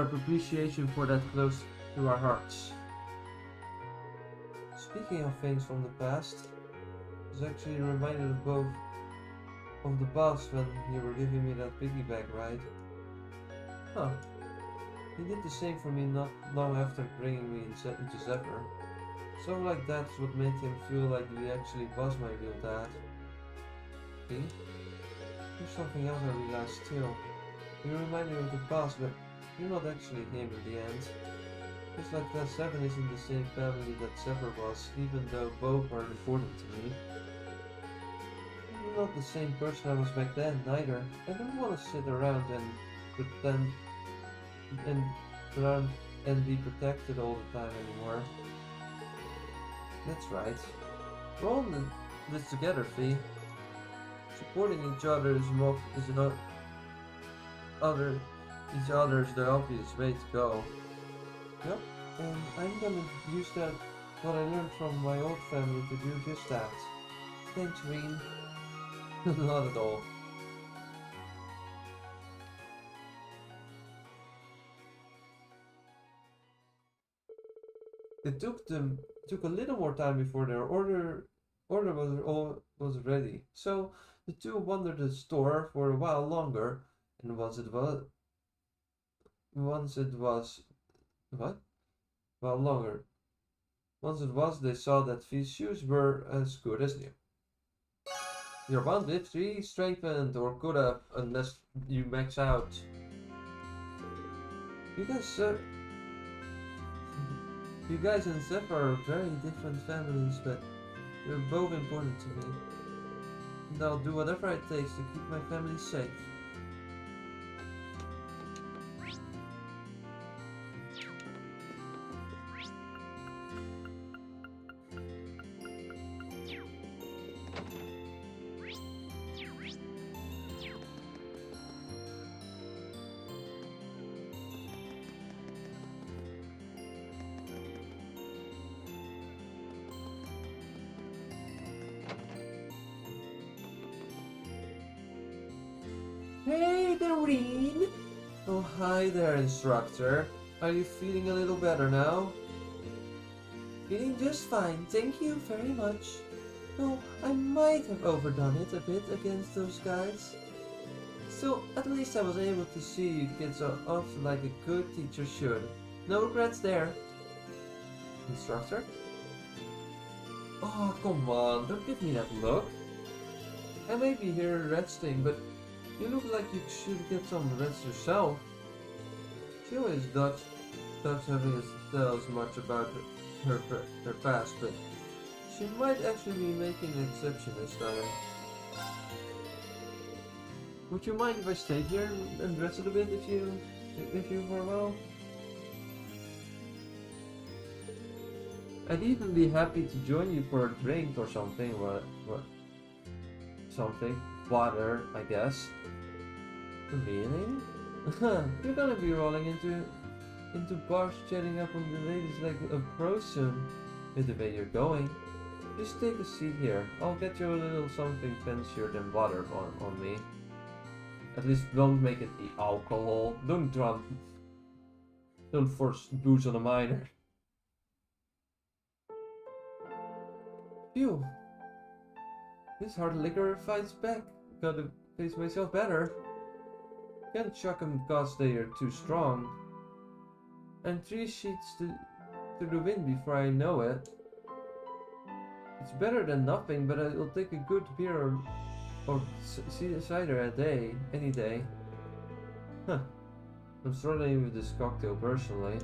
appreciation for that close to our hearts. Speaking of things from the past, I was actually reminded of both of the boss when you were giving me that piggyback ride. Huh. He did the same for me not long after bringing me into Zephyr. So like that's what made him feel like he actually was my real dad. See? There's something else I realized too. You remind me of the past, but you're not actually him in the end. Just like that Seven isn't the same family that Zephyr was, even though both are important to me. You're not the same person I was back then, neither. I don't want to sit around and pretend and be protected all the time anymore. That's right. We're all in this together, Fee. Supporting each other is the obvious way to go. Yep, and I'm gonna use what I learned from my old family to do just that. Thanks, Reen. Not at all. It took a little more time before their order was ready, so the two wandered the store for a while longer, and once it was they saw that Fee's shoes were as good as new. Your bond with 3 strengthened, or could have, unless you max out. You guys and Zephyr are very different families, but you're both important to me. And I'll do whatever it takes to keep my family safe. Hey, Doreen! Oh, hi there, instructor. Are you feeling a little better now? Feeling just fine, thank you very much. Oh, I might have overdone it a bit against those guys. So, at least I was able to see you kids off like a good teacher should. No regrets there. Instructor? Oh, come on, don't give me that look. I may be here resting, but you look like you should get some rest yourself. She always does having us tell us much about her past, but she might actually be making an exception this time. Would you mind if I stayed here and rested a bit if you were well? I'd even be happy to join you for a drink or something. Something. Water, I guess. Really? You're gonna be rolling into bars chatting up on the ladies like a pro soon, with the way you're going. Just take a seat here. I'll get you a little something fancier than water on me. At least don't make it the alcohol. Don't force booze on a minor. Phew. This hard liquor fights back. Gotta face myself better. Can't chuck them because they are too strong. And 3 sheets to the wind before I know it. It's better than nothing, but it'll take a good beer or cider any day. Huh. I'm struggling with this cocktail personally.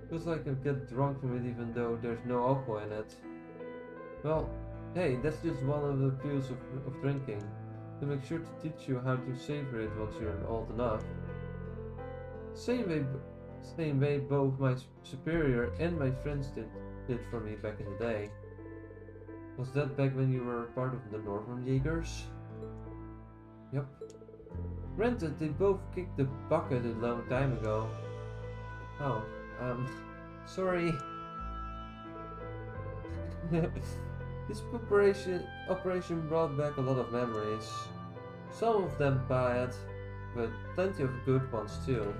Feels like I'll get drunk from it even though there's no alcohol in it. Well, hey, that's just one of the appeals of drinking. To make sure to teach you how to savor it once you're old enough. Same way both my superior and my friends did for me back in the day. Was that back when you were part of the Northern Jaegers? Yep. Granted, they both kicked the bucket a long time ago. Oh, sorry. This operation brought back a lot of memories. Some of them bad, but plenty of good ones too.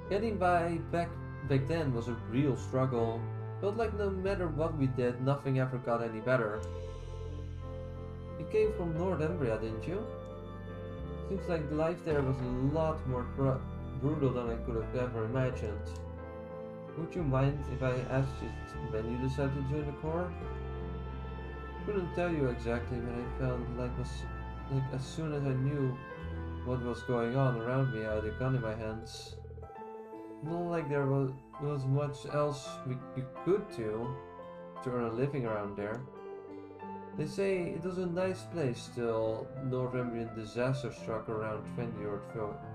Getting by back then was a real struggle. Felt like no matter what we did, nothing ever got any better. You came from Northumbria, didn't you? Seems like life there was a lot more brutal than I could have ever imagined. Would you mind if I asked you when you decided to join the Corps? Couldn't tell you exactly, but I felt like as soon as I knew what was going on around me, I had a gun in my hands. Not like there was much else you could do to earn a living around there. They say it was a nice place till Northumbrian disaster struck around 20 or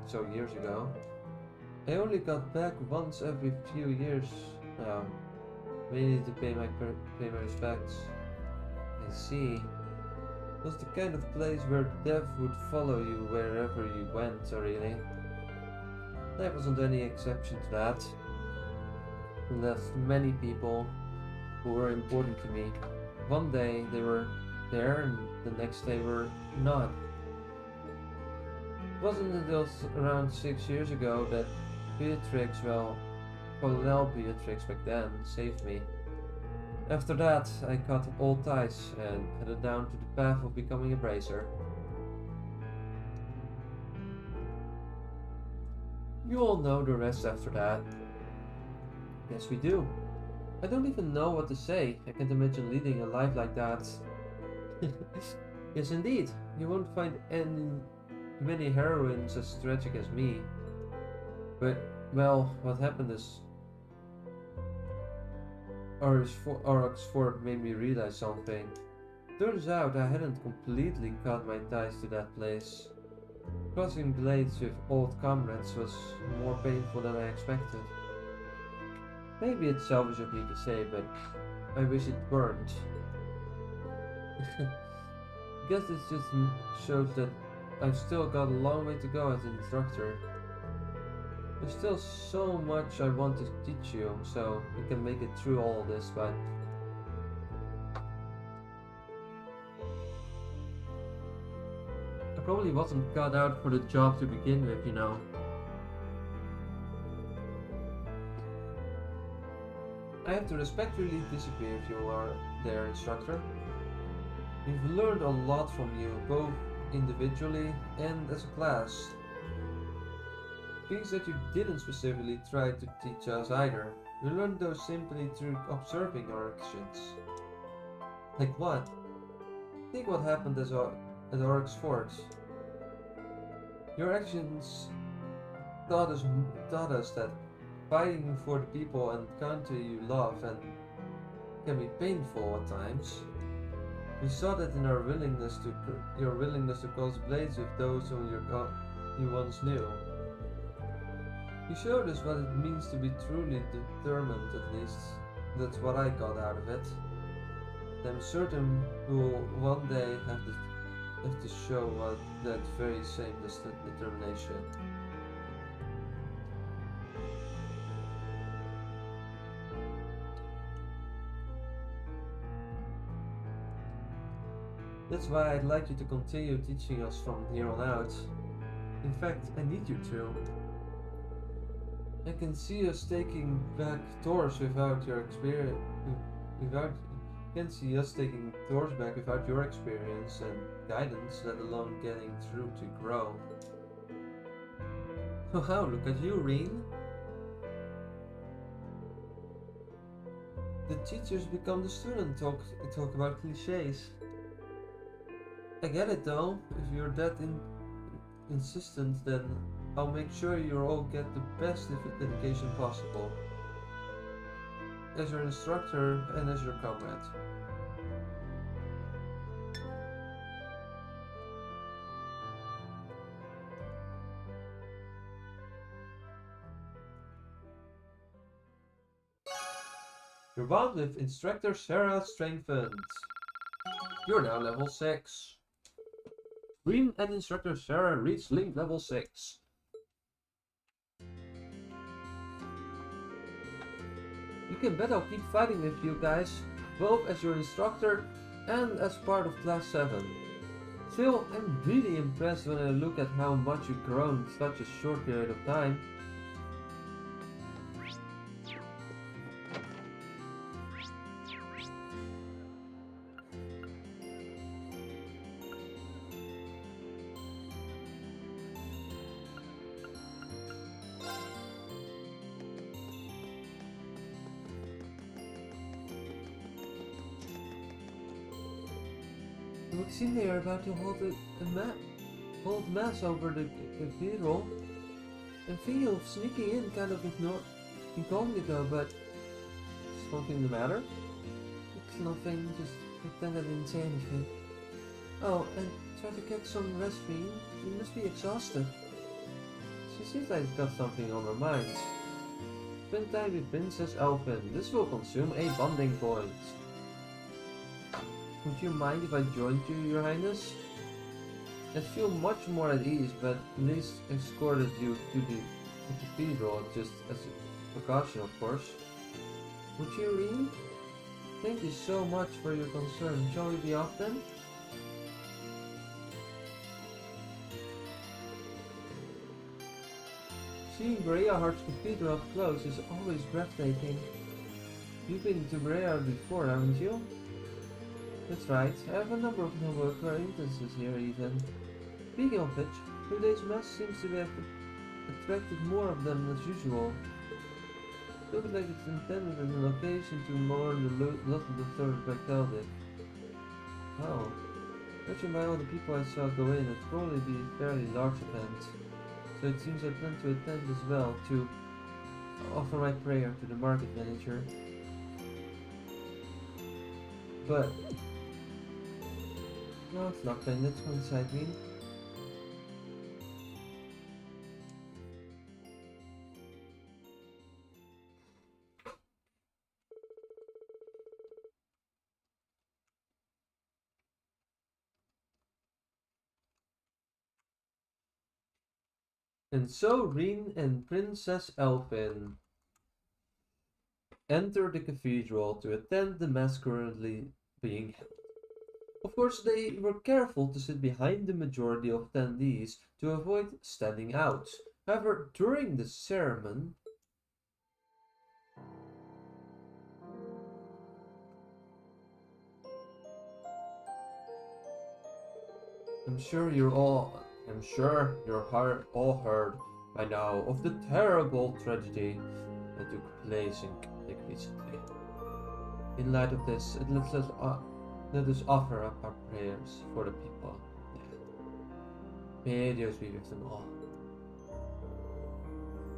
so years ago. I only got back once every few years now, mainly to pay my respects. I see. It was the kind of place where death would follow you wherever you went, really. I wasn't any exception to that. I left many people who were important to me. One day they were there and the next day were not. It wasn't until around 6 years ago that Beatrix, well, Colonel Beatrix back then, saved me. After that, I cut all ties and headed down to the path of becoming a bracer. You all know the rest after that. Yes, we do. I don't even know what to say. I can't imagine leading a life like that. Yes, indeed. You won't find many heroines as tragic as me. But, well, what happened is Oxford made me realize something. Turns out I hadn't completely cut my ties to that place. Crossing blades with old comrades was more painful than I expected. Maybe it's selfish of me to say, but I wish it weren't. Guess it just shows that I've still got a long way to go as an instructor. There's still so much I want to teach you, so you can make it through all this, but I probably wasn't cut out for the job to begin with, you know. I have to respectfully disagree if you are their instructor. We've learned a lot from you, both individually and as a class. Things that you didn't specifically try to teach us either. We learned those simply through observing our actions. Like what? Think what happened at Oryx Fort. Your actions taught us that fighting for the people and country you love and can be painful at times. We saw that in your willingness to cross blades with those whom you once knew. You showed us what it means to be truly determined, at least. That's what I got out of it. I'm certain we will one day have to show what that very same determination. That's why I'd like you to continue teaching us from here on out. In fact, I need you to. I can see us taking back doors without your experience. Without your experience and guidance, let alone getting through to grow. Oh wow, look at you, Reen. The teachers become the student talk about cliches. I get it though. If you're that insistent, then I'll make sure you all get the best education possible. As your instructor and as your comrade. Your bond with Instructor Sarah strengthened. You're now level 6. Green and Instructor Sarah reach link level 6. You can bet I'll keep fighting with you guys, both as your instructor and as part of Class 7. Still, I'm really impressed when I look at how much you've grown in such a short period of time. It would seem they are about to hold mass over the cathedral. I'm thinking of sneaking in, kind of incognito, but is something the matter? It's nothing, just pretend I didn't say anything. Oh, and try to get some rest, Fiend. You must be exhausted. She seems like she's got something on her mind. Spend time with Princess Elfin. This will consume a bonding point. Would you mind if I joined you, Your Highness? I'd feel much more at ease, but at least escorted you to the cathedral, just as a precaution, of course. Would you, Reen? Thank you so much for your concern. Shall we be off then? Seeing Berea Heart's cathedral up close is always breathtaking. You've been to Berea before, haven't you? That's right, I have a number of noble acquaintances here even. Speaking of which, today's mass seems to have attracted more of them as usual. Looks like it's intended as an occasion to mourn the loss of the third by Caldic. Wow. Judging by all the people I saw go in, it'd probably be a fairly large event. So it seems I plan to attend as well, to offer my prayer to the market manager. But no, it's nothing. Let's go inside, Reen. And so Reen and Princess Elfin enter the cathedral to attend the mass currently being held. Of course, they were careful to sit behind the majority of attendees to avoid standing out. However, during the sermon, I'm sure you're all heard by now of the terrible tragedy that took place in Caldic recently. In light of this, let us offer up our prayers for the people. May Dios be with them all.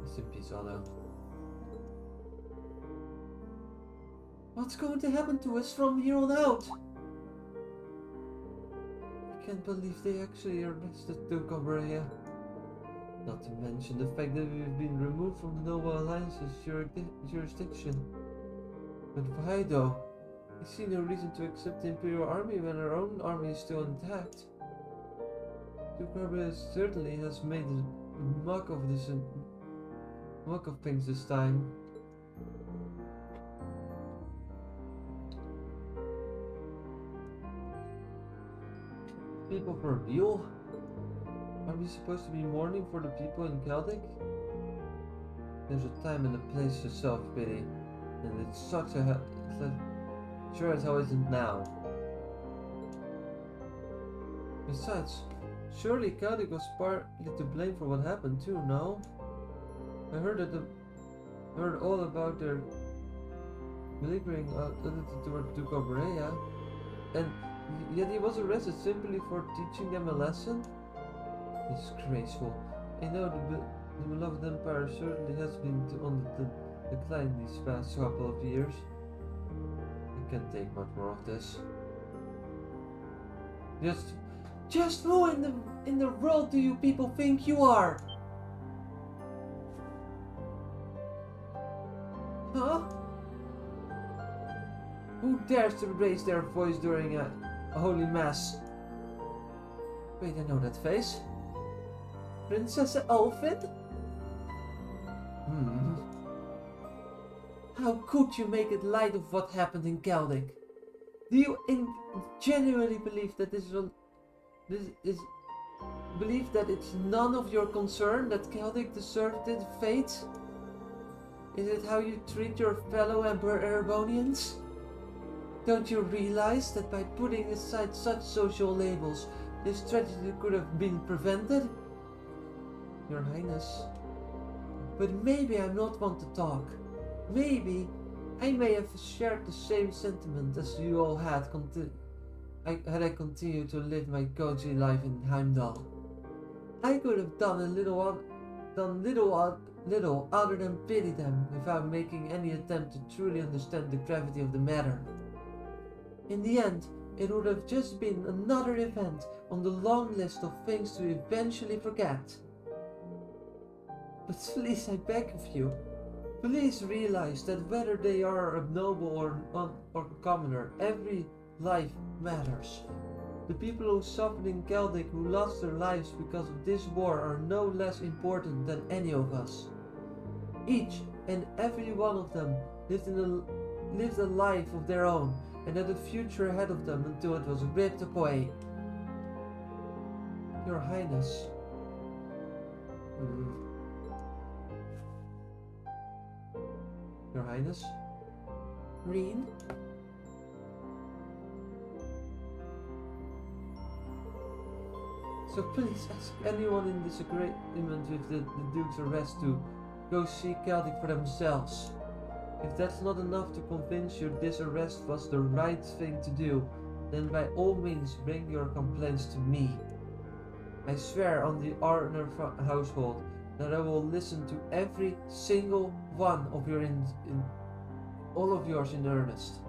Rest in peace, Otto. What's going to happen to us from here on out? I can't believe they actually arrested Duke Berea. Not to mention the fact that we've been removed from the Noble Alliance's jurisdiction. But why though? I see no reason to accept the Imperial Army when our own army is still intact. Duke Berea certainly has made a mock of things this time. People for real? Are we supposed to be mourning for the people in Caldic? There's a time and a place for self-pity, and it sucks sure as hell isn't now. Besides, surely Caldic was partly to blame for what happened too, no? I heard all about their beleaguering attitude toward Duke Berea, and yet he was arrested simply for teaching them a lesson? Disgraceful. I know the beloved empire certainly has been on the decline these past couple of years. I can't take much more of this. Just who in the world do you people think you are? Huh? Who dares to raise their voice during a holy mass? Wait, I know that face. Princess Elfin? How could you make it light of what happened in Caldic? Do you genuinely believe that believe that it's none of your concern that Caldic deserved its fate? Is it how you treat your fellow Emperor Erebonians? Don't you realize that by putting aside such social labels, this tragedy could have been prevented? Your Highness. But maybe I'm not one to talk. Maybe I may have shared the same sentiment as you all had had I continued to live my cozy life in Heimdall. I could have done little other than pity them without making any attempt to truly understand the gravity of the matter. In the end, it would have just been another event on the long list of things to eventually forget. But please, I beg of you, please realize that whether they are a noble or a commoner, every life matters. The people who suffered in Celtic who lost their lives because of this war are no less important than any of us. Each and every one of them lived a life of their own and had a future ahead of them until it was ripped away. Your Highness. Your Highness? Reen? So please ask anyone in disagreement with the Duke's arrest to go see Celtic for themselves. If that's not enough to convince you this arrest was the right thing to do, then by all means bring your complaints to me. I swear on the Arner household that I will listen to every single one of your all of yours in earnest.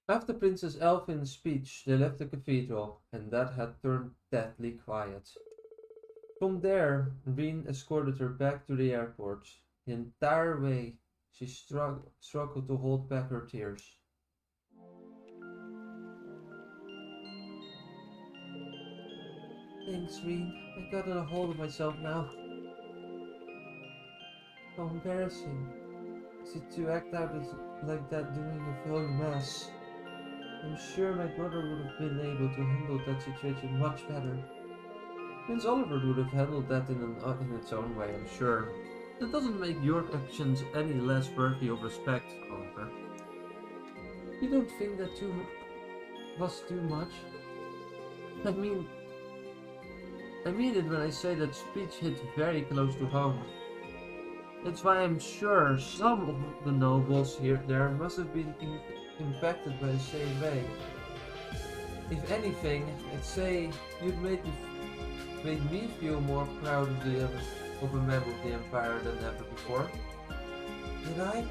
After Princess Elfin's speech, they left the cathedral, and that had turned deathly quiet. From there, Reen escorted her back to the airport. The entire way, she struggled to hold back her tears. Thanks, Reen. I got a hold of myself now. How embarrassing. Is it to act out like that during a filling mass? I'm sure my brother would have been able to handle that situation much better. Prince Oliver would have handled that in its own way, I'm sure. That doesn't make your actions any less worthy of respect, however. You don't think that was too much? I mean it when I say that speech hit very close to home. That's why I'm sure some of the nobles there must have been impacted by the same way. If anything, I'd say you'd made me feel more proud of a member of the Empire than ever before. Did I?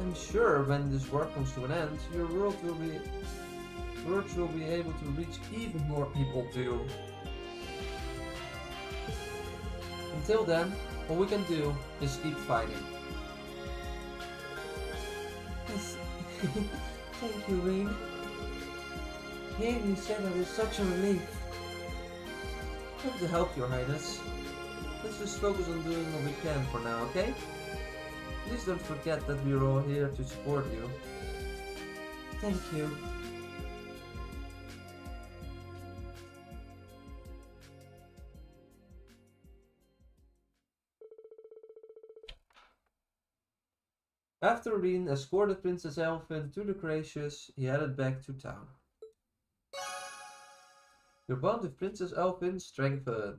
I'm sure when this war comes to an end, your words will be able to reach even more people too. Until then, all we can do is keep fighting. Yes. Thank you, Reen. Hearing you say that is such a relief. Happy to help, Your Highness. Let's just focus on doing what we can for now, okay? Please don't forget that we're all here to support you. Thank you. After Reen escorted Princess Elfin to the Gracious, he headed back to town. Your bond with Princess Elfin strengthened.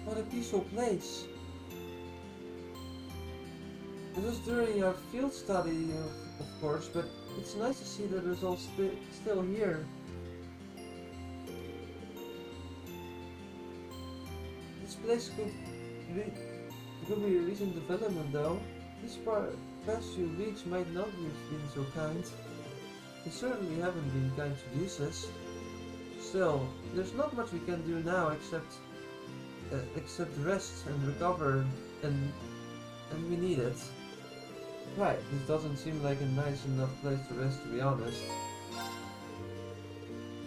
What a peaceful place. It was during our field study, of course, but it's nice to see that it's all still here. This place could be a recent development though. This past few weeks might not have been so kind. We certainly haven't been kind to Useless. Still, there's not much we can do now except except rest and recover, and we need it. Right, this doesn't seem like a nice enough place to rest, to be honest.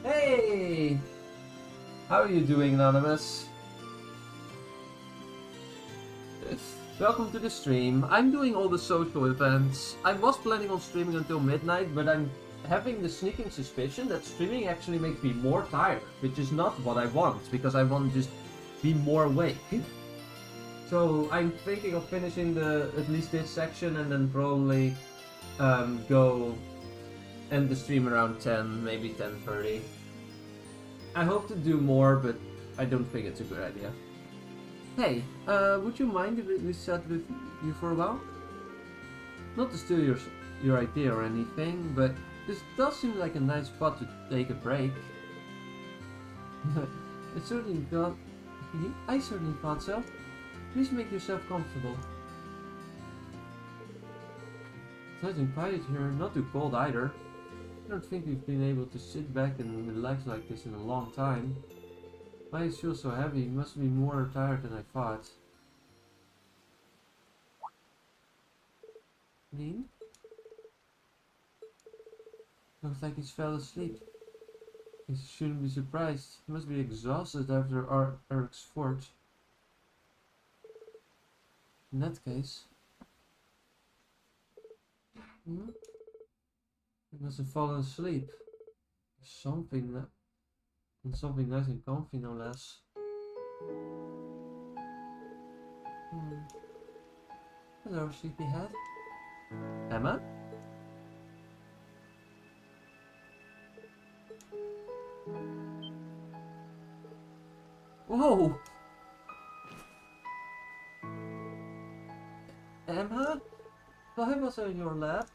Hey! How are you doing, Anonymous? Welcome to the stream. I'm doing all the social events. I was planning on streaming until midnight, but I'm having the sneaking suspicion that streaming actually makes me more tired, which is not what I want, because I want to just be more awake. So I'm thinking of finishing at least this section and then probably go end the stream around 10, maybe 10:30. I hope to do more, but I don't think it's a good idea. Hey, would you mind if we sat with you for a while? Not to steal your idea or anything, but this does seem like a nice spot to take a break. I certainly thought so. Please make yourself comfortable. It's nice and quiet here, not too cold either. I don't think we've been able to sit back and relax like this in a long time. My eyes feel so heavy, you must be more tired than I thought. Nihon? Looks like he's fell asleep. He shouldn't be surprised. He must be exhausted after Eric's fort. In that case... He must have fallen asleep. Something nice and comfy, no less. Hello, sleepyhead. Emma? Whoa! Emma? Why was I in your lap?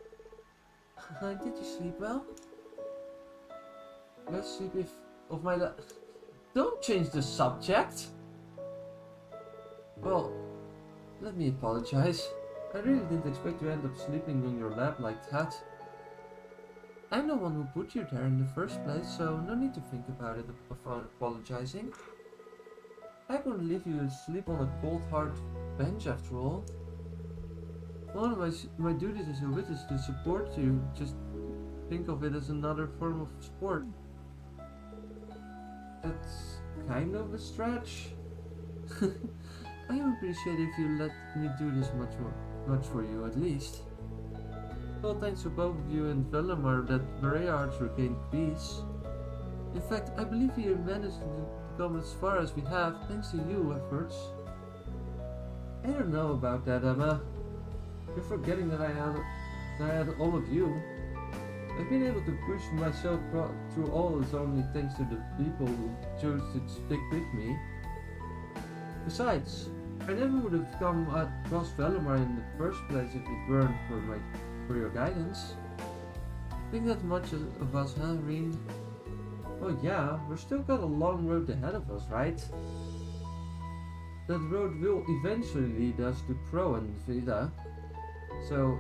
Did you sleep well? Let's sleep of my lap. Don't change the subject! Well, let me apologize. I really didn't expect to end up sleeping on your lap like that. I'm the one who put you there in the first place, so no need to think about it before apologizing. I wouldn't leave you to sleep on a cold hard bench after all. One of my duties as a witch is to support you. Just think of it as another form of sport. That's kind of a stretch. I would appreciate if you let me do this much for you, at least. Well, thanks to both of you and Valimar that Mareards regained peace. In fact, I believe we managed to come as far as we have thanks to your efforts. I don't know about that, Emma. You're forgetting that I had all of you. I've been able to push myself through all this only thanks to the people who chose to stick with me. Besides, I never would have come across Valimar in the first place if it weren't for your guidance. Think that much of us, huh, Reen? Oh yeah, we've still got a long road ahead of us, right? That road will eventually lead us to Pro and Vida. So,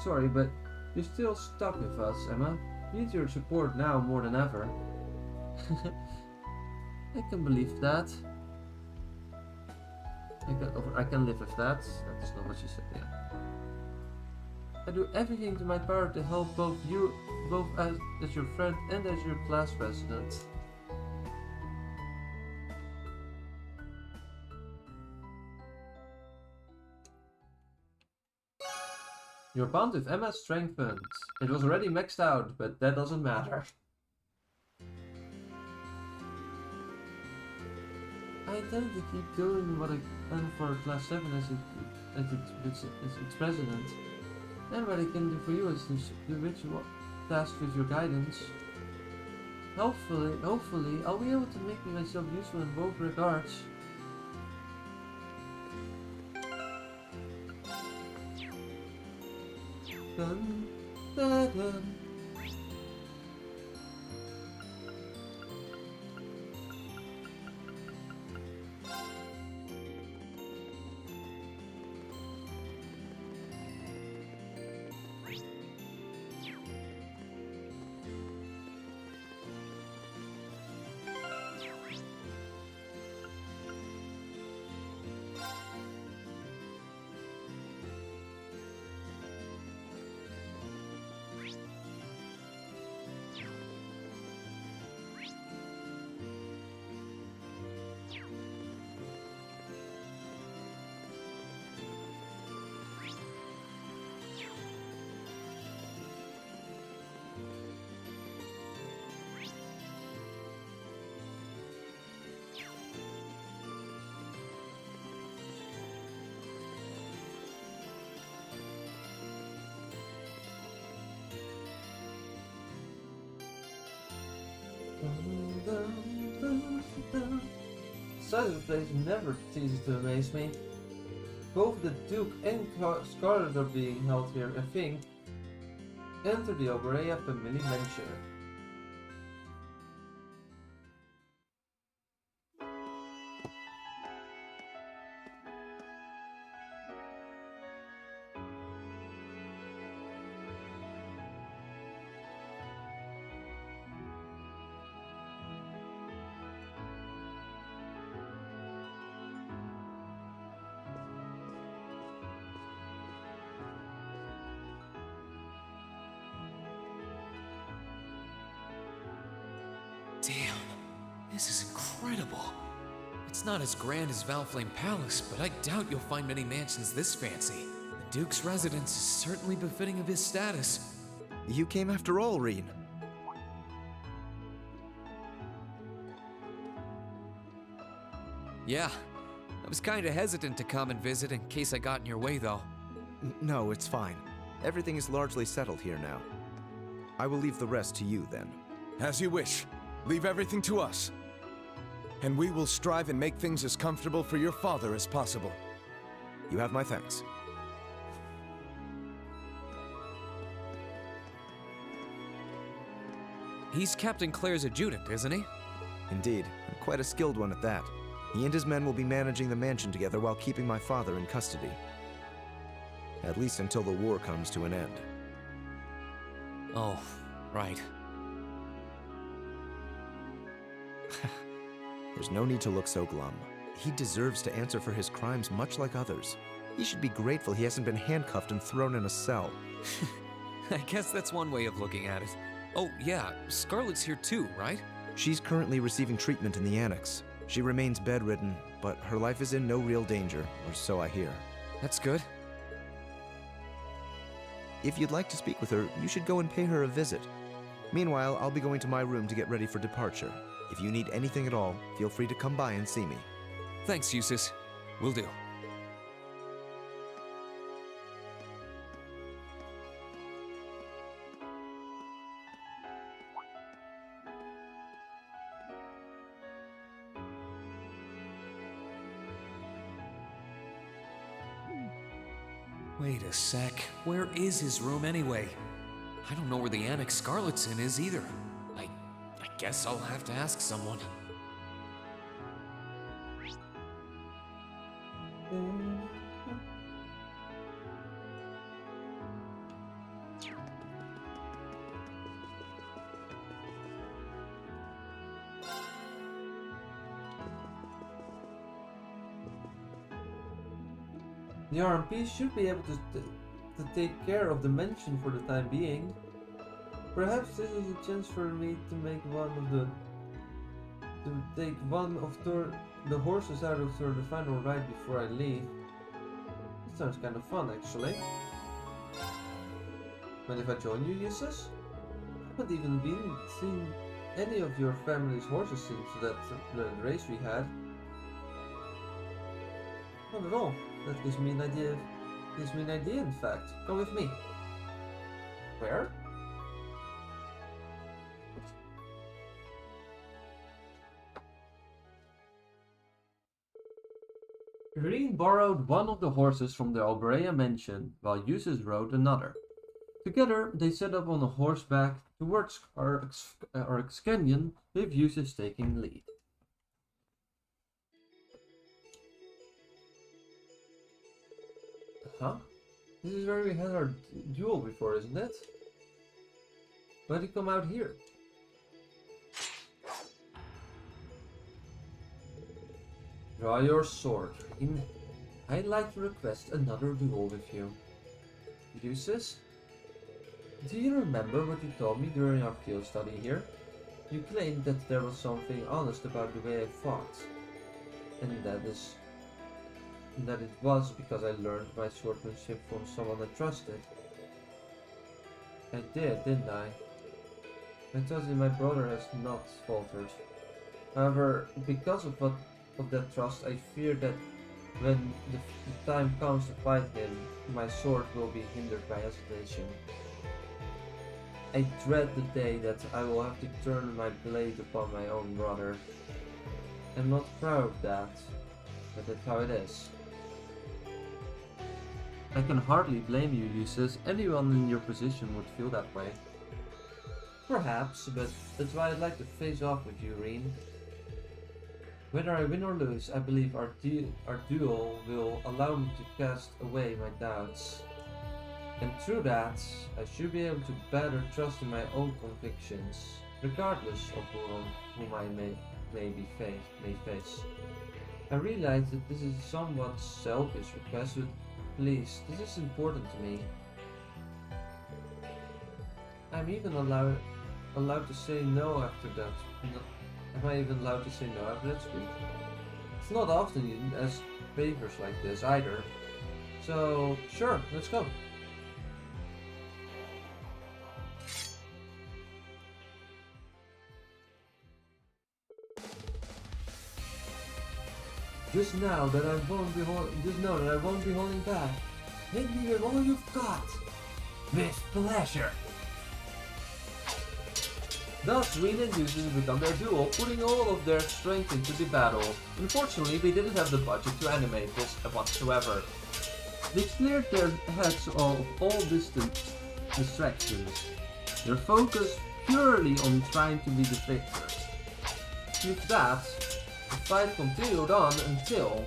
sorry, but you're still stuck with us, Emma. We need your support now more than ever. I can believe that. I can live with that. That's not what she said, yeah. I do everything to my power to help both as your friend and as your class president. Your bond with Emma strengthened. It was already maxed out, but that doesn't matter. I intend to keep doing what I can for Class 7 as its president. And what I can do for you as the ritual tasked with your guidance. Hopefully, I'll be able to make myself useful in both regards. Dun, dun, dun. The size of the place never ceases to amaze me. Both the Duke and Scarlet are being held here, I think. Enter the Oberaya family mansion. Damn, this is incredible. It's not as grand as Valflame Palace, but I doubt you'll find many mansions this fancy. The Duke's residence is certainly befitting of his status. You came after all, Reen. Yeah, I was kinda hesitant to come and visit in case I got in your way, though. No, it's fine. Everything is largely settled here now. I will leave the rest to you, then. As you wish. Leave everything to us. And we will strive and make things as comfortable for your father as possible. You have my thanks. He's Captain Claire's adjutant, isn't he? Indeed, and quite a skilled one at that. He and his men will be managing the mansion together while keeping my father in custody. At least until the war comes to an end. Oh, right. There's no need to look so glum. He deserves to answer for his crimes much like others. He should be grateful he hasn't been handcuffed and thrown in a cell. I guess that's one way of looking at it. Oh, yeah, Scarlet's here too, right? She's currently receiving treatment in the annex. She remains bedridden, but her life is in no real danger, or so I hear. That's good. If you'd like to speak with her, you should go and pay her a visit. Meanwhile, I'll be going to my room to get ready for departure. If you need anything at all, feel free to come by and see me. Thanks, Eustace. Will do. Wait a sec. Where is his room anyway? I don't know where the annex Scarlet's in is either. I guess I'll have to ask someone. The RMP should be able to take care of the mansion for the time being. Perhaps this is a chance for me to make take one of the horses out of the final ride before I leave. It sounds kind of fun, actually. Mind if I join you, Eustace? I haven't even seen any of your family's horses since that race we had. Not at all. That gives me an idea. In fact. Come with me. Where? Reen borrowed one of the horses from the Oberaya mansion, while Eustace rode another. Together, they set up on a horseback towards Arx Canyon, with Eustace taking lead. Huh? This is where we had our duel before, isn't it? Why'd he come out here? Draw your sword, Reen. I'd like to request another duel with you. Eustace? Do you remember what you told me during our field study here? You claimed that there was something honest about the way I fought. And that it was because I learned my swordsmanship from someone I trusted. I did, didn't I? I told you my brother has not faltered. However, because of that trust, I fear that when the time comes to fight him, my sword will be hindered by hesitation. I dread the day that I will have to turn my blade upon my own brother. I'm not proud of that, but that's how it is. I can hardly blame you, Eustace. Anyone in your position would feel that way. Perhaps, but that's why I'd like to face off with you, Reen. Whether I win or lose, I believe our duel will allow me to cast away my doubts. And through that, I should be able to better trust in my own convictions, regardless of whom I may face. I realize that this is a somewhat selfish request, but please, this is important to me. I'm even allowed to say no after that. Am I even allowed to say no after that speech? It's not often you ask favors like this either. So, sure, let's go. Just know that I won't be holding back. Hit me with all you've got. With pleasure. Thus, Reen and Eustace began their duel, putting all of their strength into the battle. Unfortunately, they didn't have the budget to animate this whatsoever. They cleared their heads of all distant distractions. Their focus purely on trying to be the victors. With that, the fight continued on until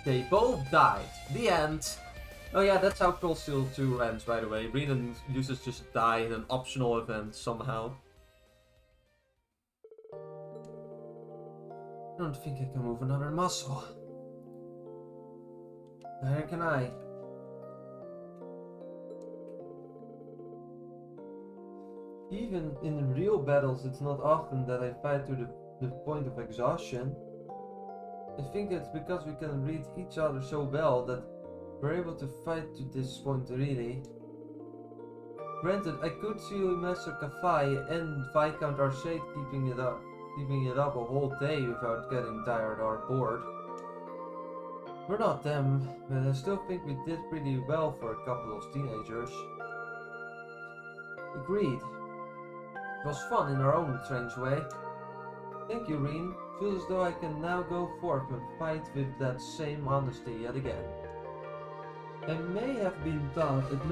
they both died. The end. Oh yeah, that's how Coldsteel 2 ends, by the way. Reen and Eustace just die in an optional event somehow. I don't think I can move another muscle. Neither can I. Even in real battles, it's not often that I fight to the point of exhaustion. I think it's because we can read each other so well that we're able to fight to this point really. Granted, I could see Master Kafai and Viscount Arcade keeping it up a whole day without getting tired or bored. We're not them, but I still think we did pretty well for a couple of teenagers. Agreed. It was fun in our own strange way. Thank you, Reen. Feels as though I can now go forth and fight with that same honesty yet again. It may have been tough, but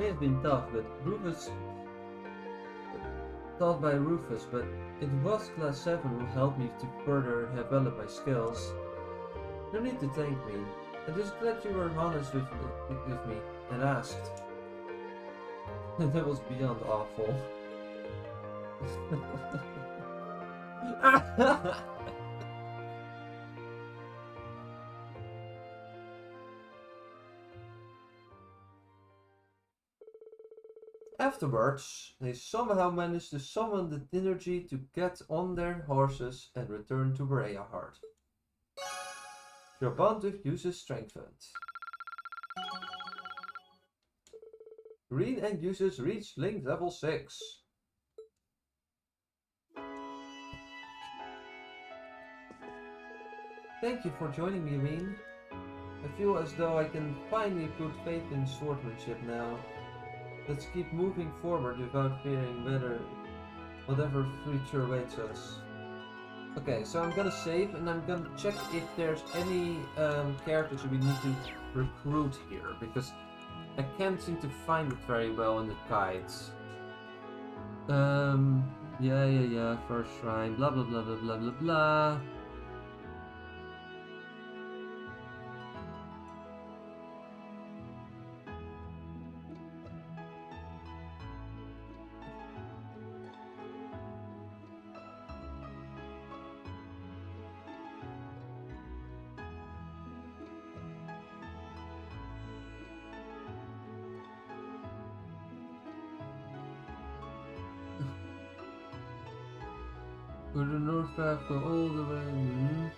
taught by Rufus, but it was Class 7 who helped me to further develop my skills. No need to thank me. I'm just glad you were honest with me and asked. That was beyond awful. Afterwards, they somehow managed to summon the energy to get on their horses and return to Breaheart. Your bond with Eustace strengthened. Reen and Eustace reached Link level 6. Thank you for joining me, Reen. I feel as though I can finally put faith in swordsmanship now. Let's keep moving forward without fearing whatever future awaits us. Okay, so I'm gonna save and I'm gonna check if there's any characters we need to recruit here, because I can't seem to find it very well in the guides. Yeah, first shrine, blah blah blah blah blah blah blah. With the north path go all the way.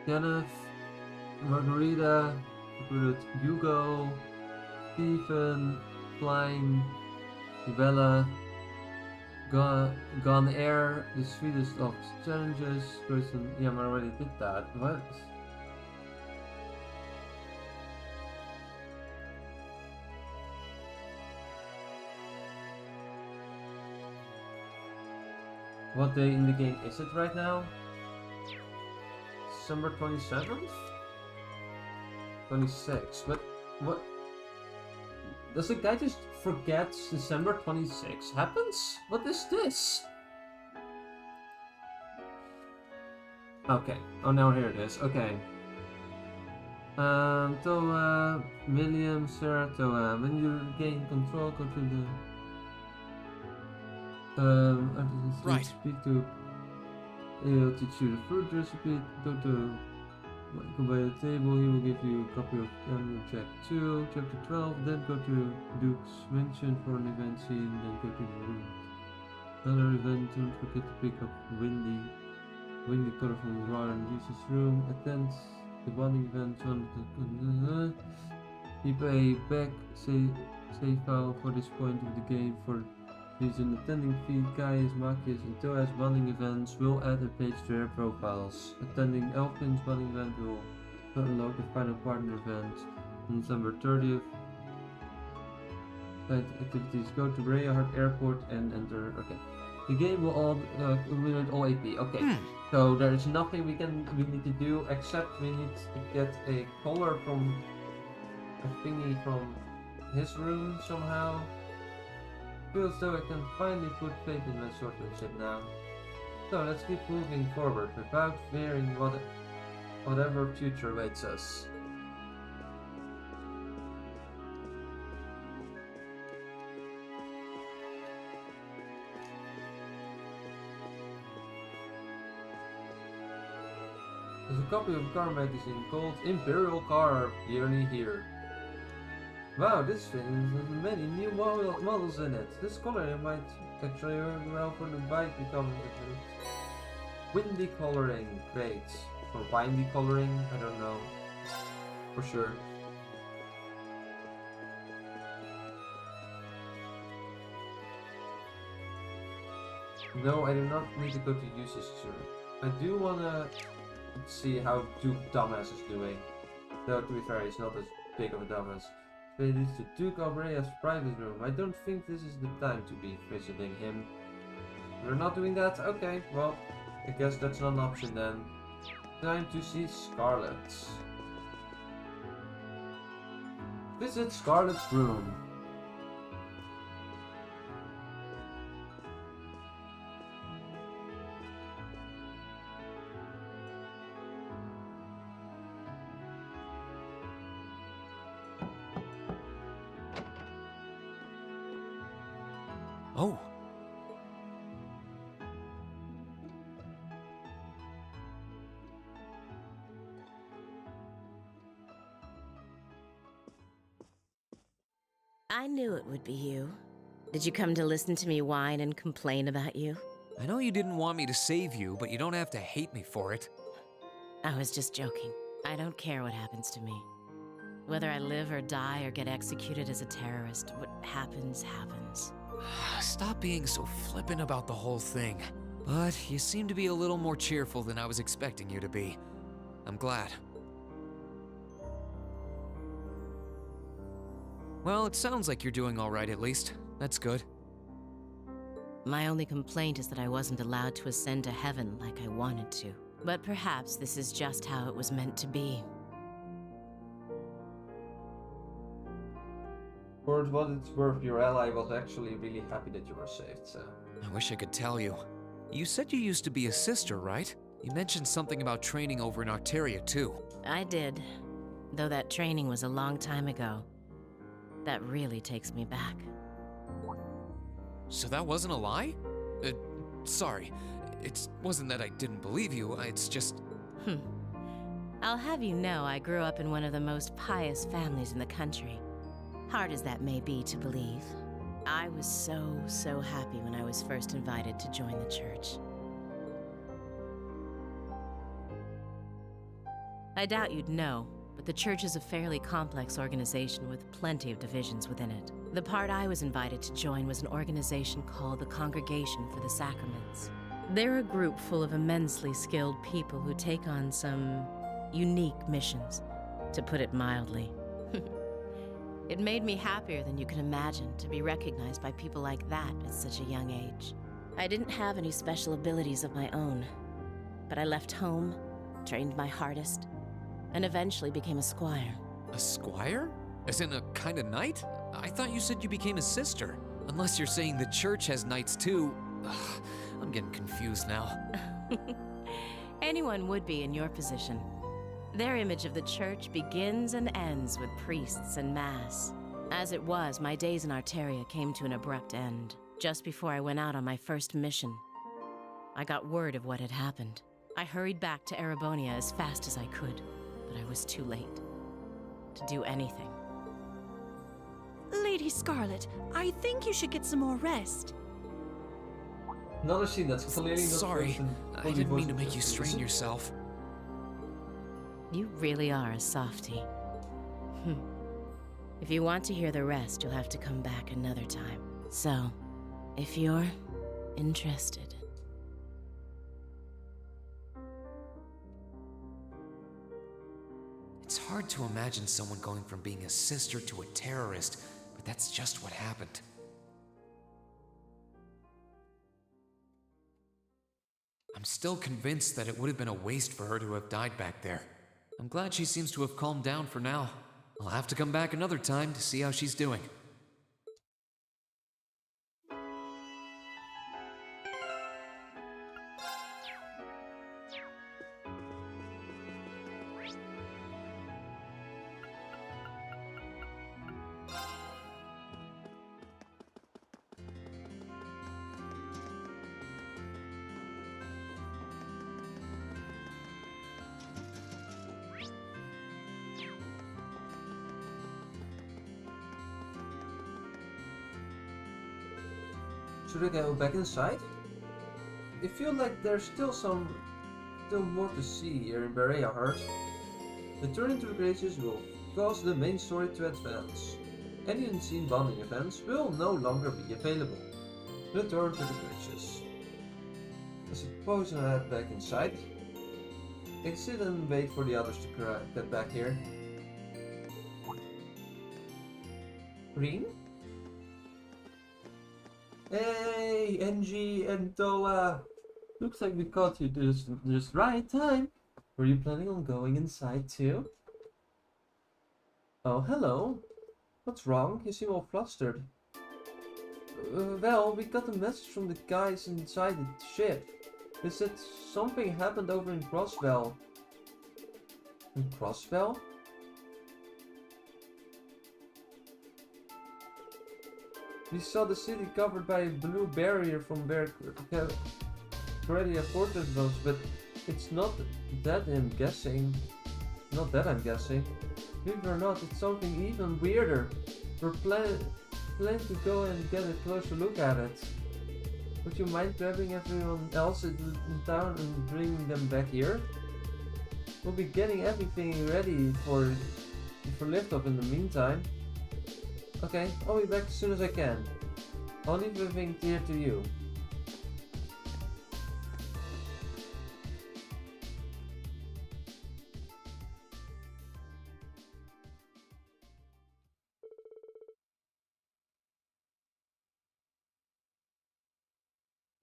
Kenneth, Margarita, recruited Hugo, Stephen, Klein, Bella, Gone Air, the sweetest of challenges, person. Yeah, I already did that. What? What day in the game is it right now? December 27th? 26. What? Does the guy just forget December 26 happens? What is this? Okay. Oh, now here it is. Okay. Toa, William, Sarah, Toa. When you regain control, go to the... Right. Speak to... He'll teach you the fruit recipe. Go by the table, he will give you a copy of Check 2, Chapter 12, then go to Duke's Mansion for an event scene, then go to the room. Another event, don't forget to pick up Windy colorful drawer in Jesus' room. Attend the bonding event, you pay back save file for this point of the game for an attending fee. Gaius, Marcus, and Toa's bonding events will add a page to their profiles. Attending Elfin's bonding event will unlock the final partner event on December 30th. Side activities, go to Rayhart Airport and enter. Okay. The game will all eliminate all AP. Okay. So there is nothing we need to do except we need to get a collar from a thingy from his room somehow. Feels though I can finally put faith in my swordsmanship now. So let's keep moving forward without fearing whatever future awaits us. There's a copy of a car magazine called Imperial Car Yearly here. Wow, this thing has many new models in it. This color might actually work well for the bike becoming windy coloring. Great. Or windy coloring? I don't know. For sure. No, I do not need to go to usage soon. I do wanna see how Duke Dumbass is doing. Though to be fair, he's not as big of a dumbass. But it is to Duke Obrea's private room. I don't think this is the time to be visiting him. We're not doing that? Okay, well, I guess that's not an option then. Time to see Scarlet. Visit Scarlet's room. Oh. I knew it would be you. Did you come to listen to me whine and complain about you? I know you didn't want me to save you, but you don't have to hate me for it. I was just joking. I don't care what happens to me. Whether I live or die or get executed as a terrorist, what happens, happens. Stop being so flippant about the whole thing. But you seem to be a little more cheerful than I was expecting you to be. I'm glad. Well, it sounds like you're doing all right at least. That's good. My only complaint is that I wasn't allowed to ascend to heaven like I wanted to. But perhaps this is just how it was meant to be. For what it's worth, your ally was actually really happy that you were saved, so... I wish I could tell you. You said you used to be a sister, right? You mentioned something about training over in Arteria, too. I did. Though that training was a long time ago. That really takes me back. So that wasn't a lie? Sorry. It wasn't that I didn't believe you, it's just... I'll have you know I grew up in one of the most pious families in the country. Hard as that may be to believe. I was so happy when I was first invited to join the church. I doubt you'd know, but the church is a fairly complex organization with plenty of divisions within it. The part I was invited to join was an organization called the Congregation for the Sacraments. They're a group full of immensely skilled people who take on some unique missions, to put it mildly. It made me happier than you can imagine to be recognized by people like that at such a young age. I didn't have any special abilities of my own, but I left home, trained my hardest, and eventually became a squire. A squire? As in a kind of knight? I thought you said you became a sister. Unless you're saying the church has knights too. Ugh, I'm getting confused now. Anyone would be in your position. Their image of the church begins and ends with priests and mass. As it was, my days in Arteria came to an abrupt end, just before I went out on my first mission. I got word of what had happened. I hurried back to Erebonia as fast as I could, but I was too late to do anything. Lady Scarlet, I think you should get some more rest. Another scene that's clearly not Sorry, I didn't mean to make you strain yourself. You really are a softie. If you want to hear the rest, you'll have to come back another time. So, if you're interested. It's hard to imagine someone going from being a sister to a terrorist, but that's just what happened. I'm still convinced that it would have been a waste for her to have died back there. I'm glad she seems to have calmed down for now. I'll have to come back another time to see how she's doing. Should I go back inside? I feel like there's still more to see here in Berea Heart. Returning to the Graces will cause the main story to advance. Any unseen bonding events will no longer be available. Return to the Graces. I suppose I'll head back inside. I can sit and wait for the others to get back here. Green? Hey, NG and Toa! Looks like we caught you just right time. Were you planning on going inside too? Oh, hello. What's wrong? You seem all flustered. Well, we got a message from the guys inside the ship. They said something happened over in Crossbell. In Crossbell? We saw the city covered by a blue barrier from where Corellia Fortress was, but it's not that I'm guessing. Not that I'm guessing. Believe it or not, it's something even weirder. We're planning to go and get a closer look at it. Would you mind grabbing everyone else in town and bringing them back here? We'll be getting everything ready for liftoff in the meantime. Okay, I'll be back as soon as I can. I'll leave everything here to you.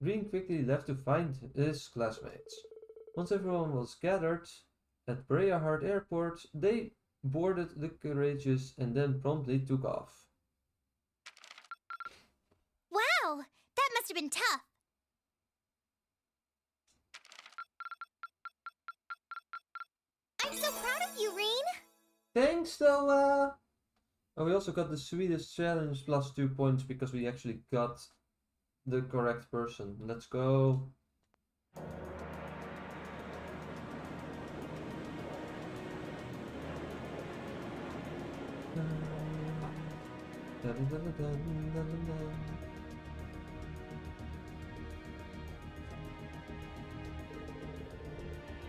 Green quickly left to find his classmates. Once everyone was gathered at Berea Heart Airport, they boarded the Courageous and then promptly took off. Wow, that must have been tough. I'm so proud of you, Reen. Thanks, Toa! Oh, we also got the sweetest challenge plus 2 points because we actually got the correct person. Let's go.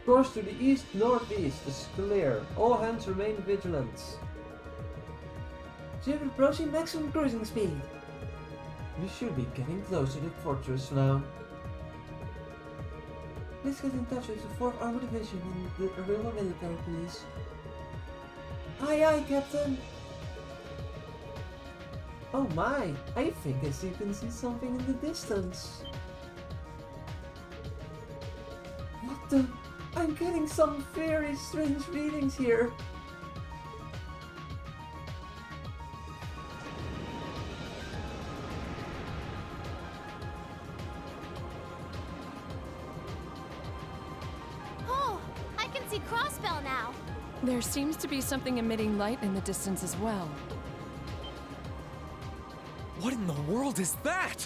Course to the east-northeast is clear. All hands remain vigilant. You're approaching maximum cruising speed. We should be getting close to the fortress now. Please get in touch with the 4th Armored Division and the Arima Military Police. Aye aye, Captain! Oh my, I think I can see something in the distance. What the? I'm getting some very strange readings here. Oh, I can see Crossbell now. There seems to be something emitting light in the distance as well. What in the world is that?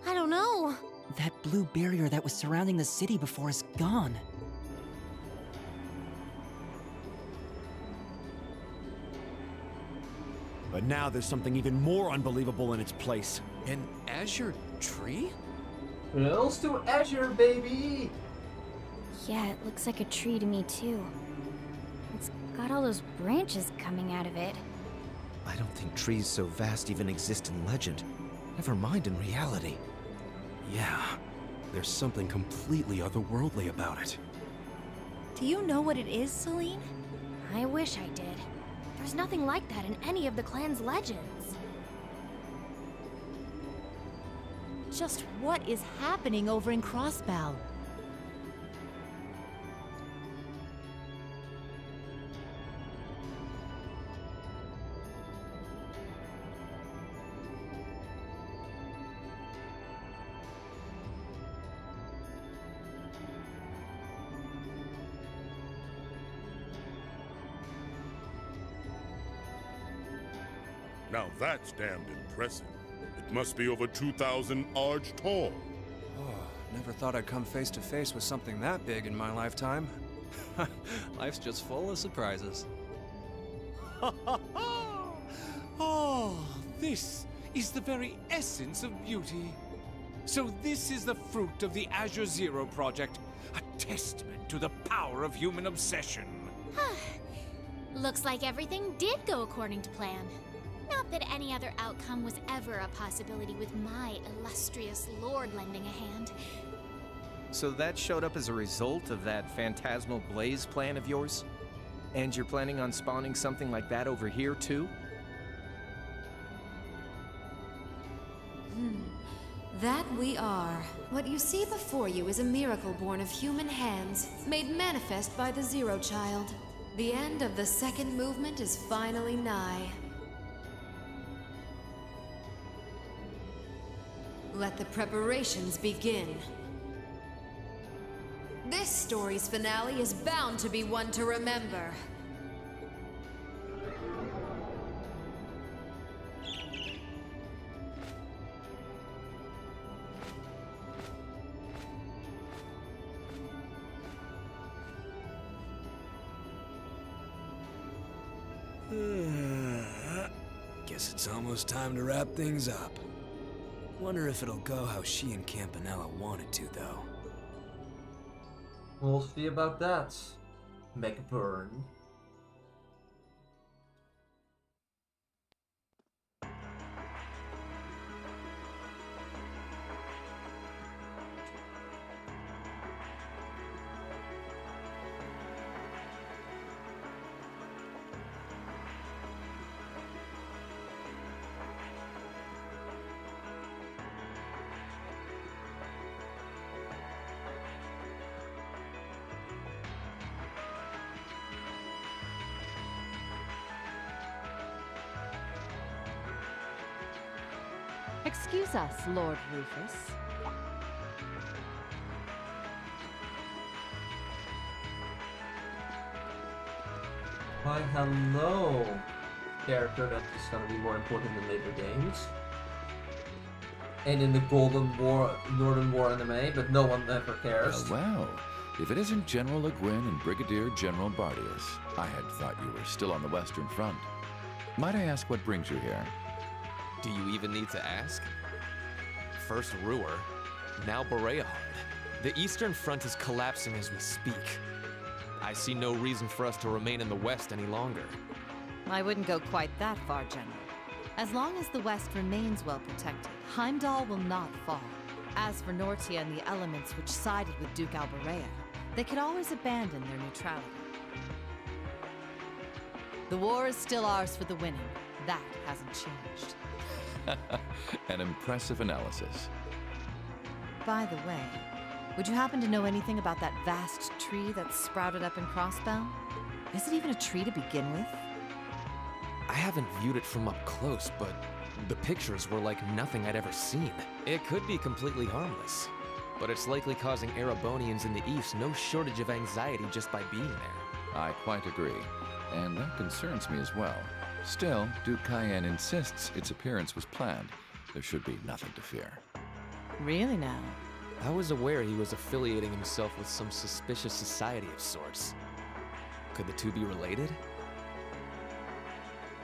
I don't know. That blue barrier that was surrounding the city before is gone. But now there's something even more unbelievable in its place. An azure tree? Trails to Azure, baby! Yeah, it looks like a tree to me too. It's got all those branches coming out of it. I don't think trees so vast even exist in legend. Never mind in reality. Yeah, there's something completely otherworldly about it. Do you know what it is, Celine? I wish I did. There's nothing like that in any of the clan's legends. Just what is happening over in Crossbell? Now that's damned impressive. It must be over 2,000 arch tall. Oh, never thought I'd come face to face with something that big in my lifetime. Life's just full of surprises. Oh, this is the very essence of beauty. So this is the fruit of the Azure Zero project, a testament to the power of human obsession. Looks like everything did go according to plan. Not that any other outcome was ever a possibility with my illustrious lord lending a hand. So that showed up as a result of that phantasmal blaze plan of yours? And you're planning on spawning something like that over here too? That we are. What you see before you is a miracle born of human hands, made manifest by the Zero Child. The end of the second movement is finally nigh. Let the preparations begin. This story's finale is bound to be one to remember. Guess it's almost time to wrap things up. Wonder if it'll go how she and Campanella wanted to, though. We'll see about that. Make a burn. Excuse us, Lord Rufus. Why, hello! Character that is gonna be more important in later games. And in the Golden War, Northern War anime, but no one ever cares. Wow. If it isn't General Le Guin and Brigadier General Bardius, I had thought you were still on the Western Front. Might I ask what brings you here? Do you even need to ask? First Ruhr, now Bereahard. The Eastern Front is collapsing as we speak. I see no reason for us to remain in the West any longer. I wouldn't go quite that far, General. As long as the West remains well protected, Heimdall will not fall. As for Nortia and the elements which sided with Duke Alberea, they could always abandon their neutrality. The war is still ours for the winning. That hasn't changed. An impressive analysis. By the way, would you happen to know anything about that vast tree that sprouted up in Crossbow? Is it even a tree to begin with? I haven't viewed it from up close, but the pictures were like nothing I'd ever seen. It could be completely harmless, but it's likely causing Erebonians in the East no shortage of anxiety just by being there. I quite agree, and that concerns me as well. Still, Duke Cayenne insists its appearance was planned. There should be nothing to fear. Really now? I was aware he was affiliating himself with some suspicious society of sorts. Could the two be related?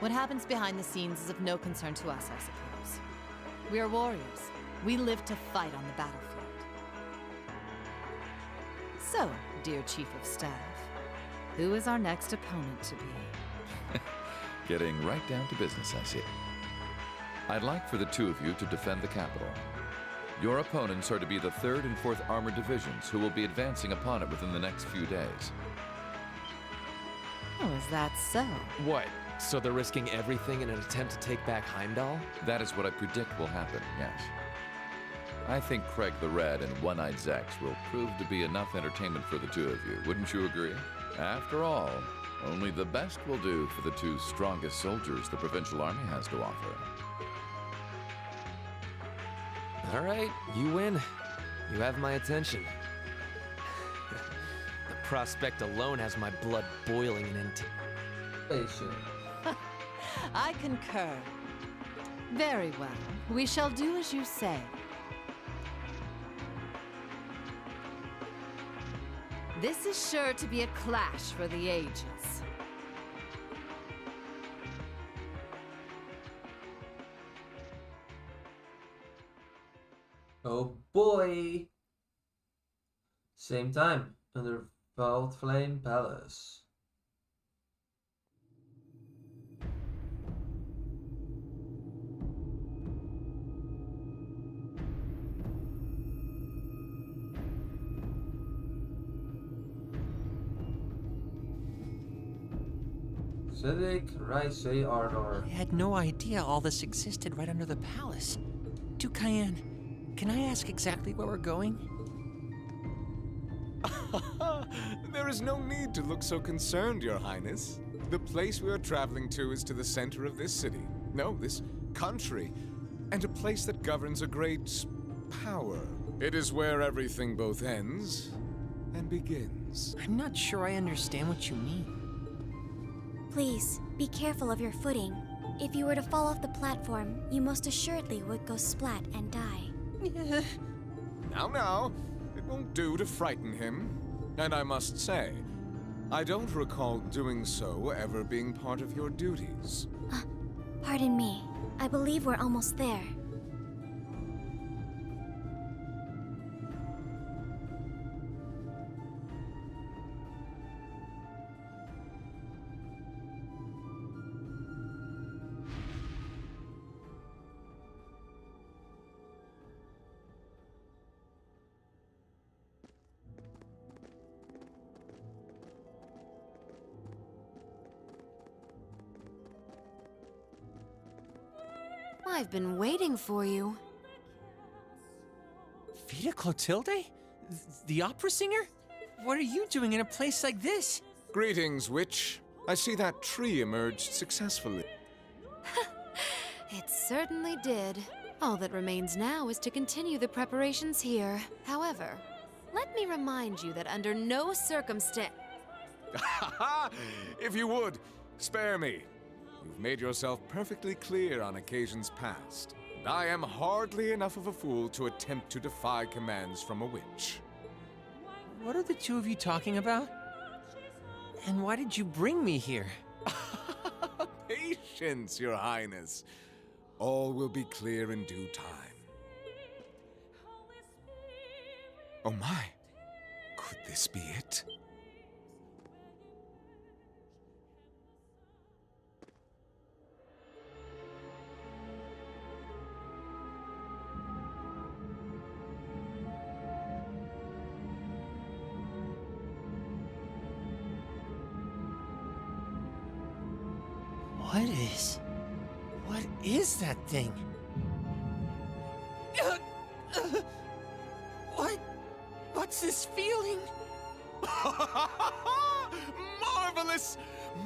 What happens behind the scenes is of no concern to us, I suppose. We are warriors. We live to fight on the battlefield. So, dear Chief of Staff, who is our next opponent to be? Getting right down to business, I see. I'd like for the two of you to defend the capital. Your opponents are to be the 3rd and 4th Armored Divisions, who will be advancing upon it within the next few days. Oh, is that so? What? So they're risking everything in an attempt to take back Heimdall? That is what I predict will happen, yes. I think Craig the Red and One-Eyed Zex will prove to be enough entertainment for the two of you, wouldn't you agree? After all, only the best will do for the two strongest soldiers the Provincial Army has to offer. All right, you win. You have my attention. The prospect alone has my blood boiling in anticipation. I concur. Very well. We shall do as you say. This is sure to be a clash for the ages. Oh boy! Same time, under Vault Flame Palace. Civic Rice Ardor. I had no idea all this existed right under the palace. Duke Cayenne, can I ask exactly where we're going? There is no need to look so concerned, Your Highness. The place we are traveling to is to the center of this city. No, this country. And a place that governs a great power. It is where everything both ends and begins. I'm not sure I understand what you mean. Please, be careful of your footing. If you were to fall off the platform, you most assuredly would go splat and die. Now, it won't do to frighten him. And I must say, I don't recall doing so ever being part of your duties. Pardon me. I believe we're almost there. I've been waiting for you. Vita Clotilde? The opera singer? What are you doing in a place like this? Greetings, witch. I see that tree emerged successfully. It certainly did. All that remains now is to continue the preparations here. However, let me remind you that under no circumstance... If you would, spare me. You've made yourself perfectly clear on occasions past. And I am hardly enough of a fool to attempt to defy commands from a witch. What are the two of you talking about? And why did you bring me here? Patience, Your Highness. All will be clear in due time. Oh my. Could this be it? What is that thing? What's this feeling? Marvelous!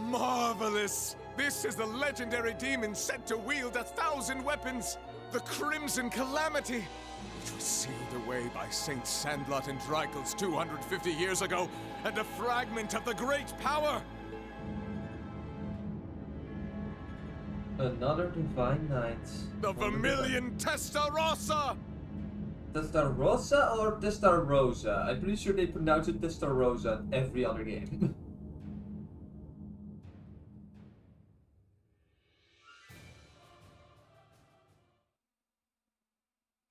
Marvelous! This is the legendary demon said to wield 1,000 weapons. The Crimson Calamity, which was sealed away by Saint Sandlot and Dreikel's 250 years ago, and a fragment of the great power. Another divine night. The Vermilion Testarossa! Testarossa or Testarossa? I'm pretty sure they pronounce it Testarossa in every other game.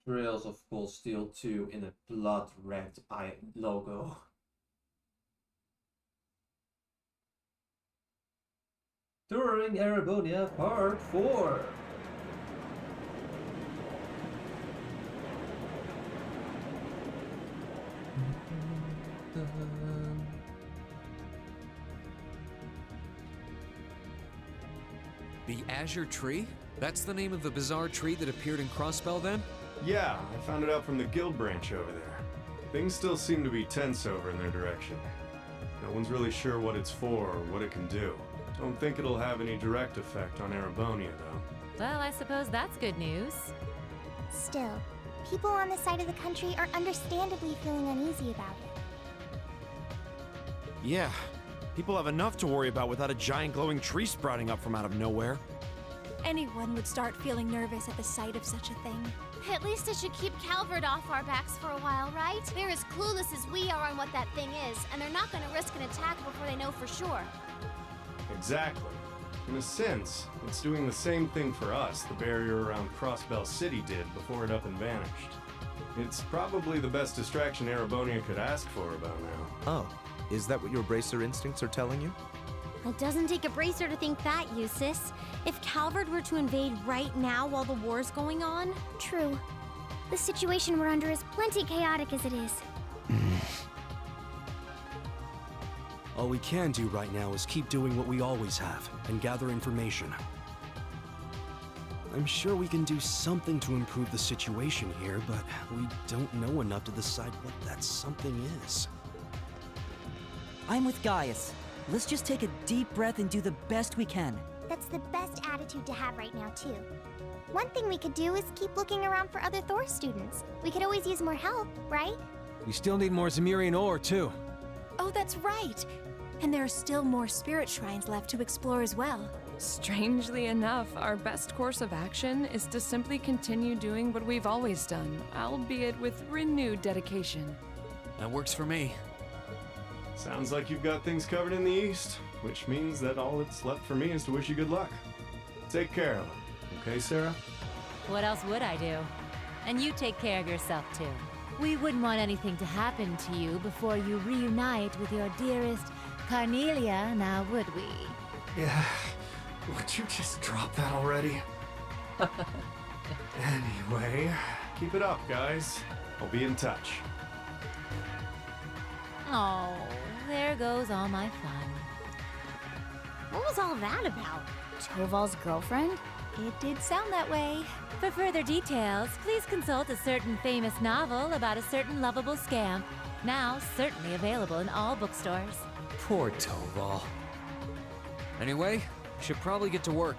Trails of Coldsteel 2 in a blood-red eye logo. Touring Erebonia Part 4. The Azure Tree? That's the name of the bizarre tree that appeared in Crossbell then? Yeah, I found it out from the guild branch over there. Things still seem to be tense over in their direction. No one's really sure what it's for or what it can do. Don't think it'll have any direct effect on Erebonia, though. Well, I suppose that's good news. Still, people on this side of the country are understandably feeling uneasy about it. Yeah, people have enough to worry about without a giant glowing tree sprouting up from out of nowhere. Anyone would start feeling nervous at the sight of such a thing. At least it should keep Calvert off our backs for a while, right? They're as clueless as we are on what that thing is, and they're not going to risk an attack before they know for sure. Exactly. In a sense, it's doing the same thing for us the barrier around Crossbell City did before it up and vanished. It's probably the best distraction Erebonia could ask for about now. Oh, is that what your bracer instincts are telling you? It doesn't take a bracer to think that, Eustace. If Calvert were to invade right now while the war's going on... True. The situation we're under is plenty chaotic as it is. All we can do right now is keep doing what we always have, and gather information. I'm sure we can do something to improve the situation here, but we don't know enough to decide what that something is. I'm with Gaius. Let's just take a deep breath and do the best we can. That's the best attitude to have right now, too. One thing we could do is keep looking around for other Thor students. We could always use more help, right? We still need more Zemirian ore, too. Oh, that's right. And there are still more spirit shrines left to explore as well. Strangely enough, our best course of action is to simply continue doing what we've always done, albeit with renewed dedication. That works for me. Sounds like you've got things covered in the east, which means that all that's left for me is to wish you good luck. Take care of them, okay, Sarah? What else would I do? And you take care of yourself, too. We wouldn't want anything to happen to you before you reunite with your dearest Carnelia, now would we? Yeah, would you just drop that already? Anyway, keep it up, guys. I'll be in touch. Oh, there goes all my fun. What was all that about? Toval's girlfriend? It did sound that way. For further details, please consult a certain famous novel about a certain lovable scamp, now certainly available in all bookstores. Poor Toval. Anyway, should probably get to work.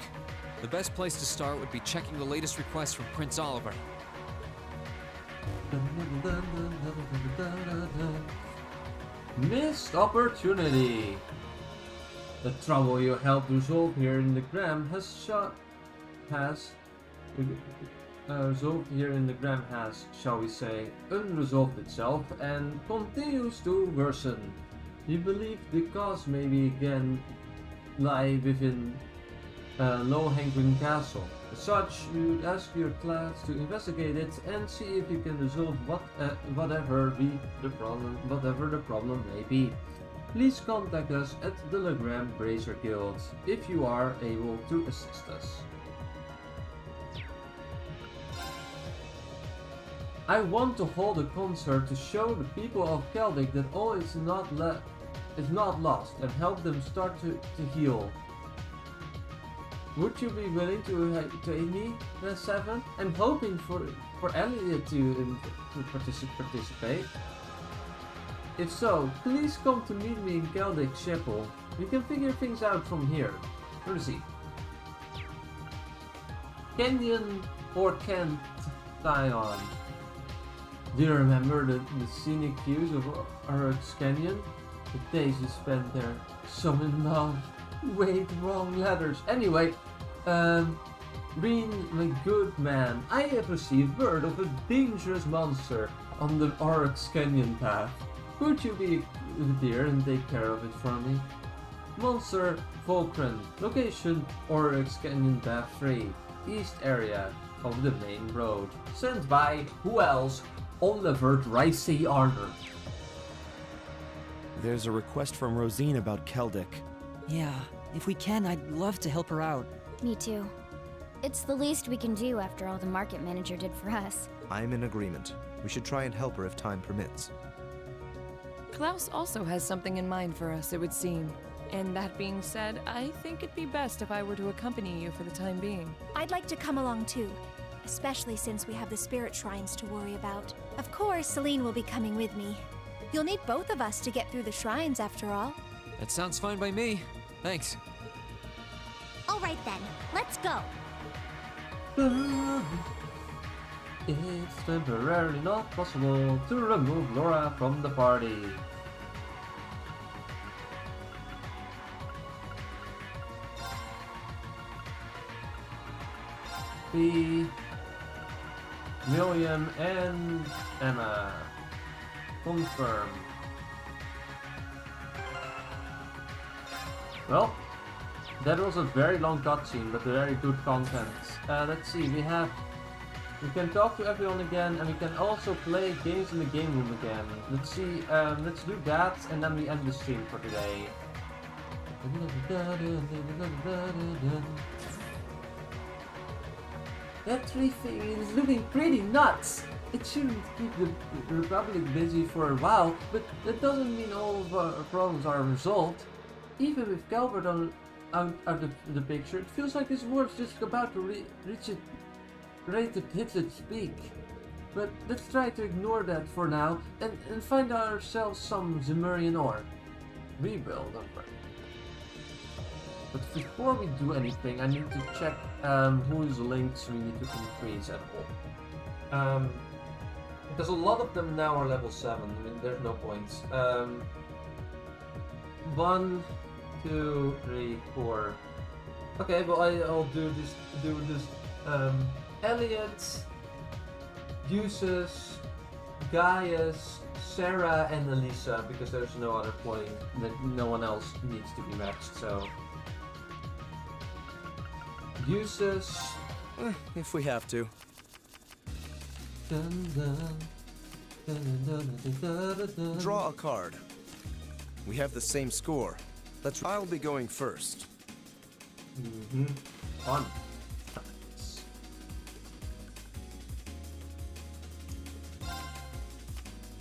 The best place to start would be checking the latest requests from Prince Oliver. Missed opportunity. The trouble you helped resolve here in the Gram has resolved here in the Gram has, shall we say, unresolved itself and continues to worsen. You believe the cause may be again lie within Lohengrin Castle. As such, you would ask your class to investigate it and see if you can resolve whatever the problem may be. Please contact us at the Legram Bracer Guild if you are able to assist us. I want to hold a concert to show the people of Celtic that all is not lost and help them start to heal. Would you be willing to aid me, 7? I'm hoping for Elliot to participate. If so, please come to meet me in Celtic Chapel. We can figure things out from here. Let me see. Kenyon or Kent Nihon. Do you remember the scenic views of Arx Canyon? The days you spent there, so in love. Wait, wrong letters. Anyway, Reen, my good man, I have received word of a dangerous monster on the Arx Canyon path. Would you be dear and take care of it for me? Monster Volcran, location Oryx Canyon Path 3, east area of the main road. Sent by, who else? Oliver Ricey Arner. There's a request from Rosine about Keldic. Yeah, if we can, I'd love to help her out. Me too. It's the least we can do after all the market manager did for us. I'm in agreement. We should try and help her if time permits. Klaus also has something in mind for us, it would seem. And that being said, I think it'd be best if I were to accompany you for the time being. I'd like to come along too, especially since we have the spirit shrines to worry about. Of course, Celine will be coming with me. You'll need both of us to get through the shrines after all. That sounds fine by me. Thanks. Alright then, let's go! It's temporarily not possible to remove Laura from the party. P, William and Emma. Confirm. Well, that was a very long cutscene, but very good content. Let's see, we can talk to everyone again, and we can also play games in the game room again. Let's see, let's do that, and then we end the stream for today. That tree thing is looking pretty nuts. It shouldn't keep the Republic busy for a while, but that doesn't mean all of our problems are resolved. Even with Calvert out of the picture, it feels like this war's just about to reach its peak. But let's try to ignore that for now and find ourselves some Zemurian ore. Rebuild, right. But before we do anything, I need to check whose links we need to increase at all. Because a lot of them now are level 7, I mean, there's no points. 1, 2, 3, 4. Okay, well I'll do this. Elliot, Eustace, Gaius, Sarah, and Elisa, because there's no other point that no one else needs to be matched. So Eustace, if we have to. Draw a card. We have the same score. I'll be going first. On.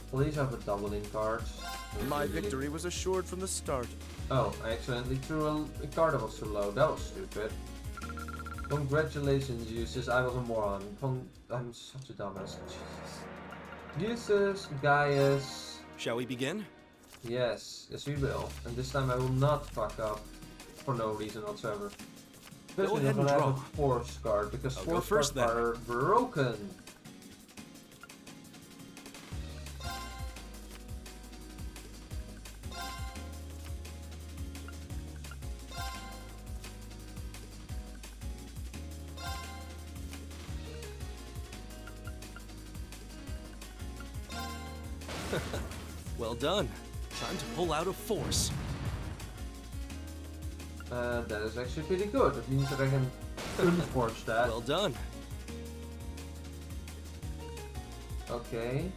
Please have a doubling card. My victory was assured from the start. Oh, I accidentally threw a card that was too low. That was stupid. Congratulations, Eustace. I was a moron. I'm such a dumbass. Jesus. Eustace, Gaius. Shall we begin? Yes, we will. And this time I will not fuck up for no reason whatsoever. Go ahead and draw. I have a force card because I'll force go first cards are broken. Well done. Time to pull out a force. That is actually pretty good. That means that I can unforce that. Well done. Okay.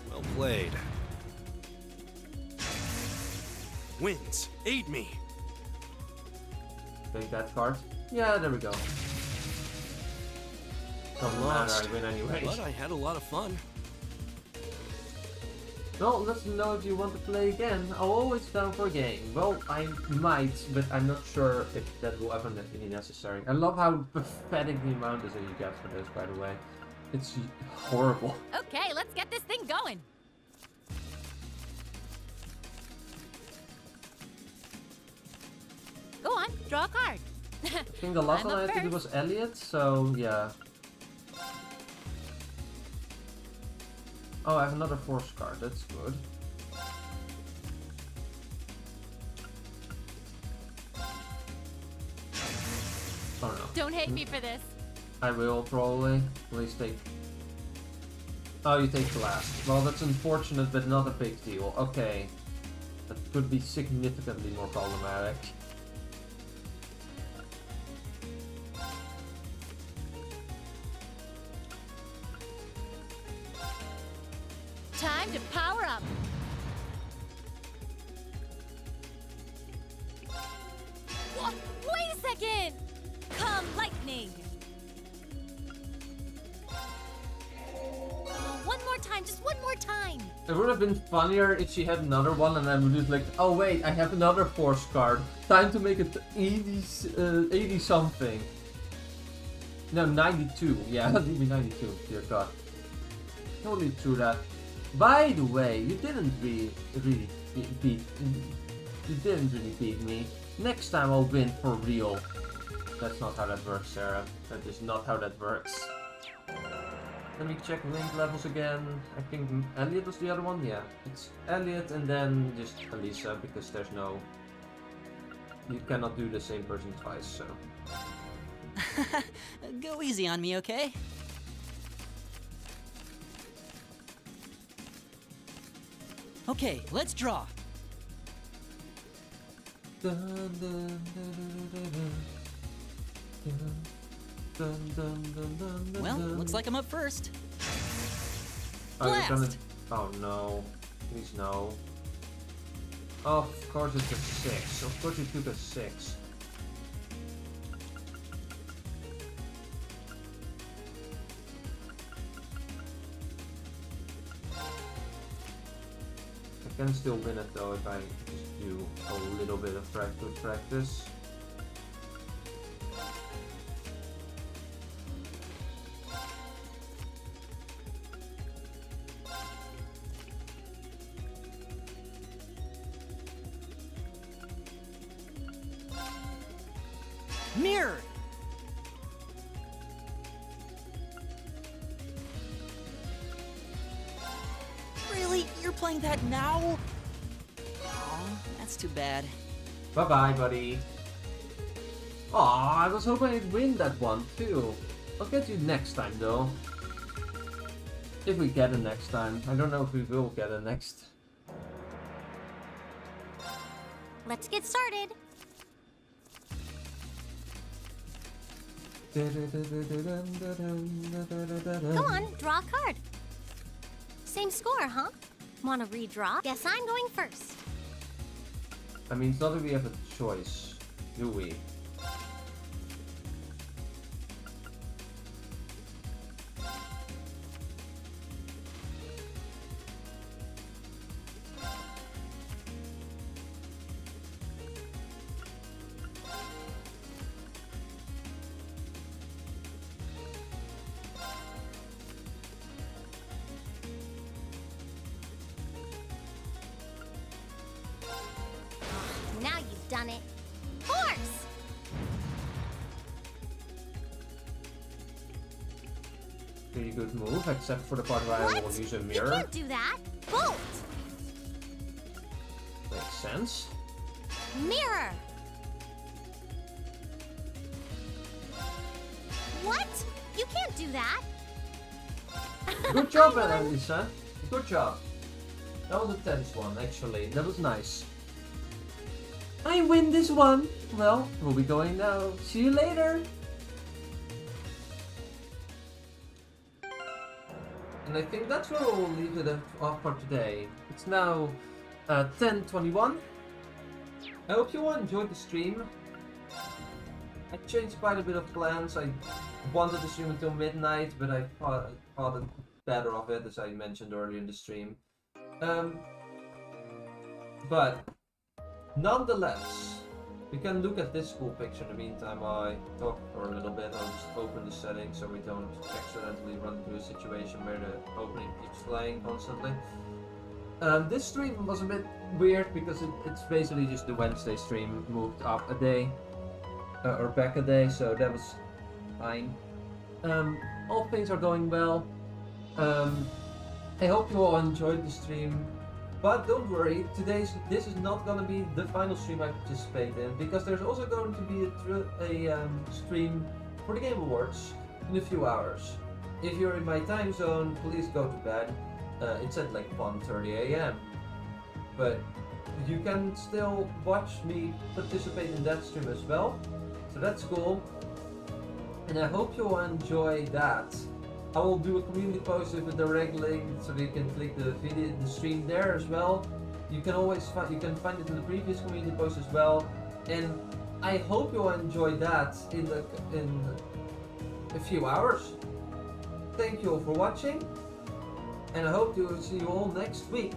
Well played. Winds, aid me. Take that card. Yeah, there we go. Doesn't matter, I win anyway. But I had a lot of fun. Well, let me know if you want to play again. I'm always down for a game. Well, I might, but I'm not sure if that will ever be necessary. I love how pathetic the amount is that you get for this, by the way. It's horrible. Okay, let's get this thing going. Go on, draw a card. I think the last one I had to do was Elliot, so yeah. Oh, I have another force card, that's good. Oh no. Don't hate me for this. I will probably. Please take. Oh, you take the last. Well, that's unfortunate, but not a big deal. Okay. That could be significantly more problematic. Time to power up. What? Wait a second! Come lightning! One more time, just one more time! It would have been funnier if she had another one and I would just like, oh wait, I have another force card. Time to make it 80 something. No, 92. Yeah, that would be 92. Dear God. Totally true that. By the way, you didn't really beat me. Next time I'll win for real. That's not how that works, Sarah. That is not how that works. Let me check link levels again. I think Elliot was the other one. Yeah, it's Elliot and then just Elisa because there's no. You cannot do the same person twice, so. Go easy on me, okay? Okay, let's draw. Well, looks like I'm up first. Oh, you're gonna... Oh no. Please no. Oh, of course it's a 6. Of course you took a 6. I can still win it though if I just do a little bit of good practice. Mirror! Really? You're playing that now? Oh, that's too bad. Bye-bye, buddy. Aw, I was hoping I'd win that one too. I'll get you next time though. If we get it next time. I don't know if we will get it next. Let's get started. Go on, draw a card. Same score, huh? Wanna redraw? Guess I'm going first. I mean, it's not that we have a choice, do we? Now you've done it. Force! Pretty good move, except for the part where I will use a mirror. You can't do that. Bolt! Makes sense. Mirror! What? You can't do that! Good job, Annalisa. Good job. That was a tense one, actually. That was nice. I win this one! Well, we'll be going now. See you later! And I think that's where we'll leave it off for today. It's now 10:21. I hope you all enjoyed the stream. I changed quite a bit of plans. I wanted to stream until midnight, but I thought it better of it, as I mentioned earlier in the stream. But nonetheless, we can look at this cool picture in the meantime. I talk for a little bit. I'll just open the settings so we don't accidentally run into a situation where the opening keeps playing constantly. This stream was a bit weird because it's basically just the Wednesday stream moved up a day. Or back a day, so that was fine. All things are going well. I hope you all enjoyed the stream. But don't worry, this is not gonna be the final stream I participate in, because there's also going to be a stream for the Game Awards in a few hours. If you're in my time zone, please go to bed. It's at like 1:30 AM. But you can still watch me participate in that stream as well, so that's cool. And I hope you all enjoy that. I will do a community post with a direct link, so you can click the stream there as well. You can find it in the previous community post as well. And I hope you all enjoy that in a few hours. Thank you all for watching, and I hope to see you all next week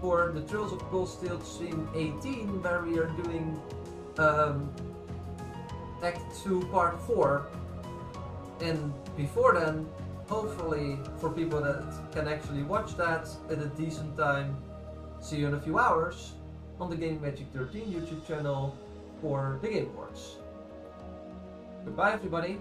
for the Trails of Coldsteel stream 18, where we are doing Act 2 Part 4. And before then, hopefully for people that can actually watch that at a decent time, see you in a few hours on the Game Magic 13 YouTube channel for the Game Awards. Goodbye everybody!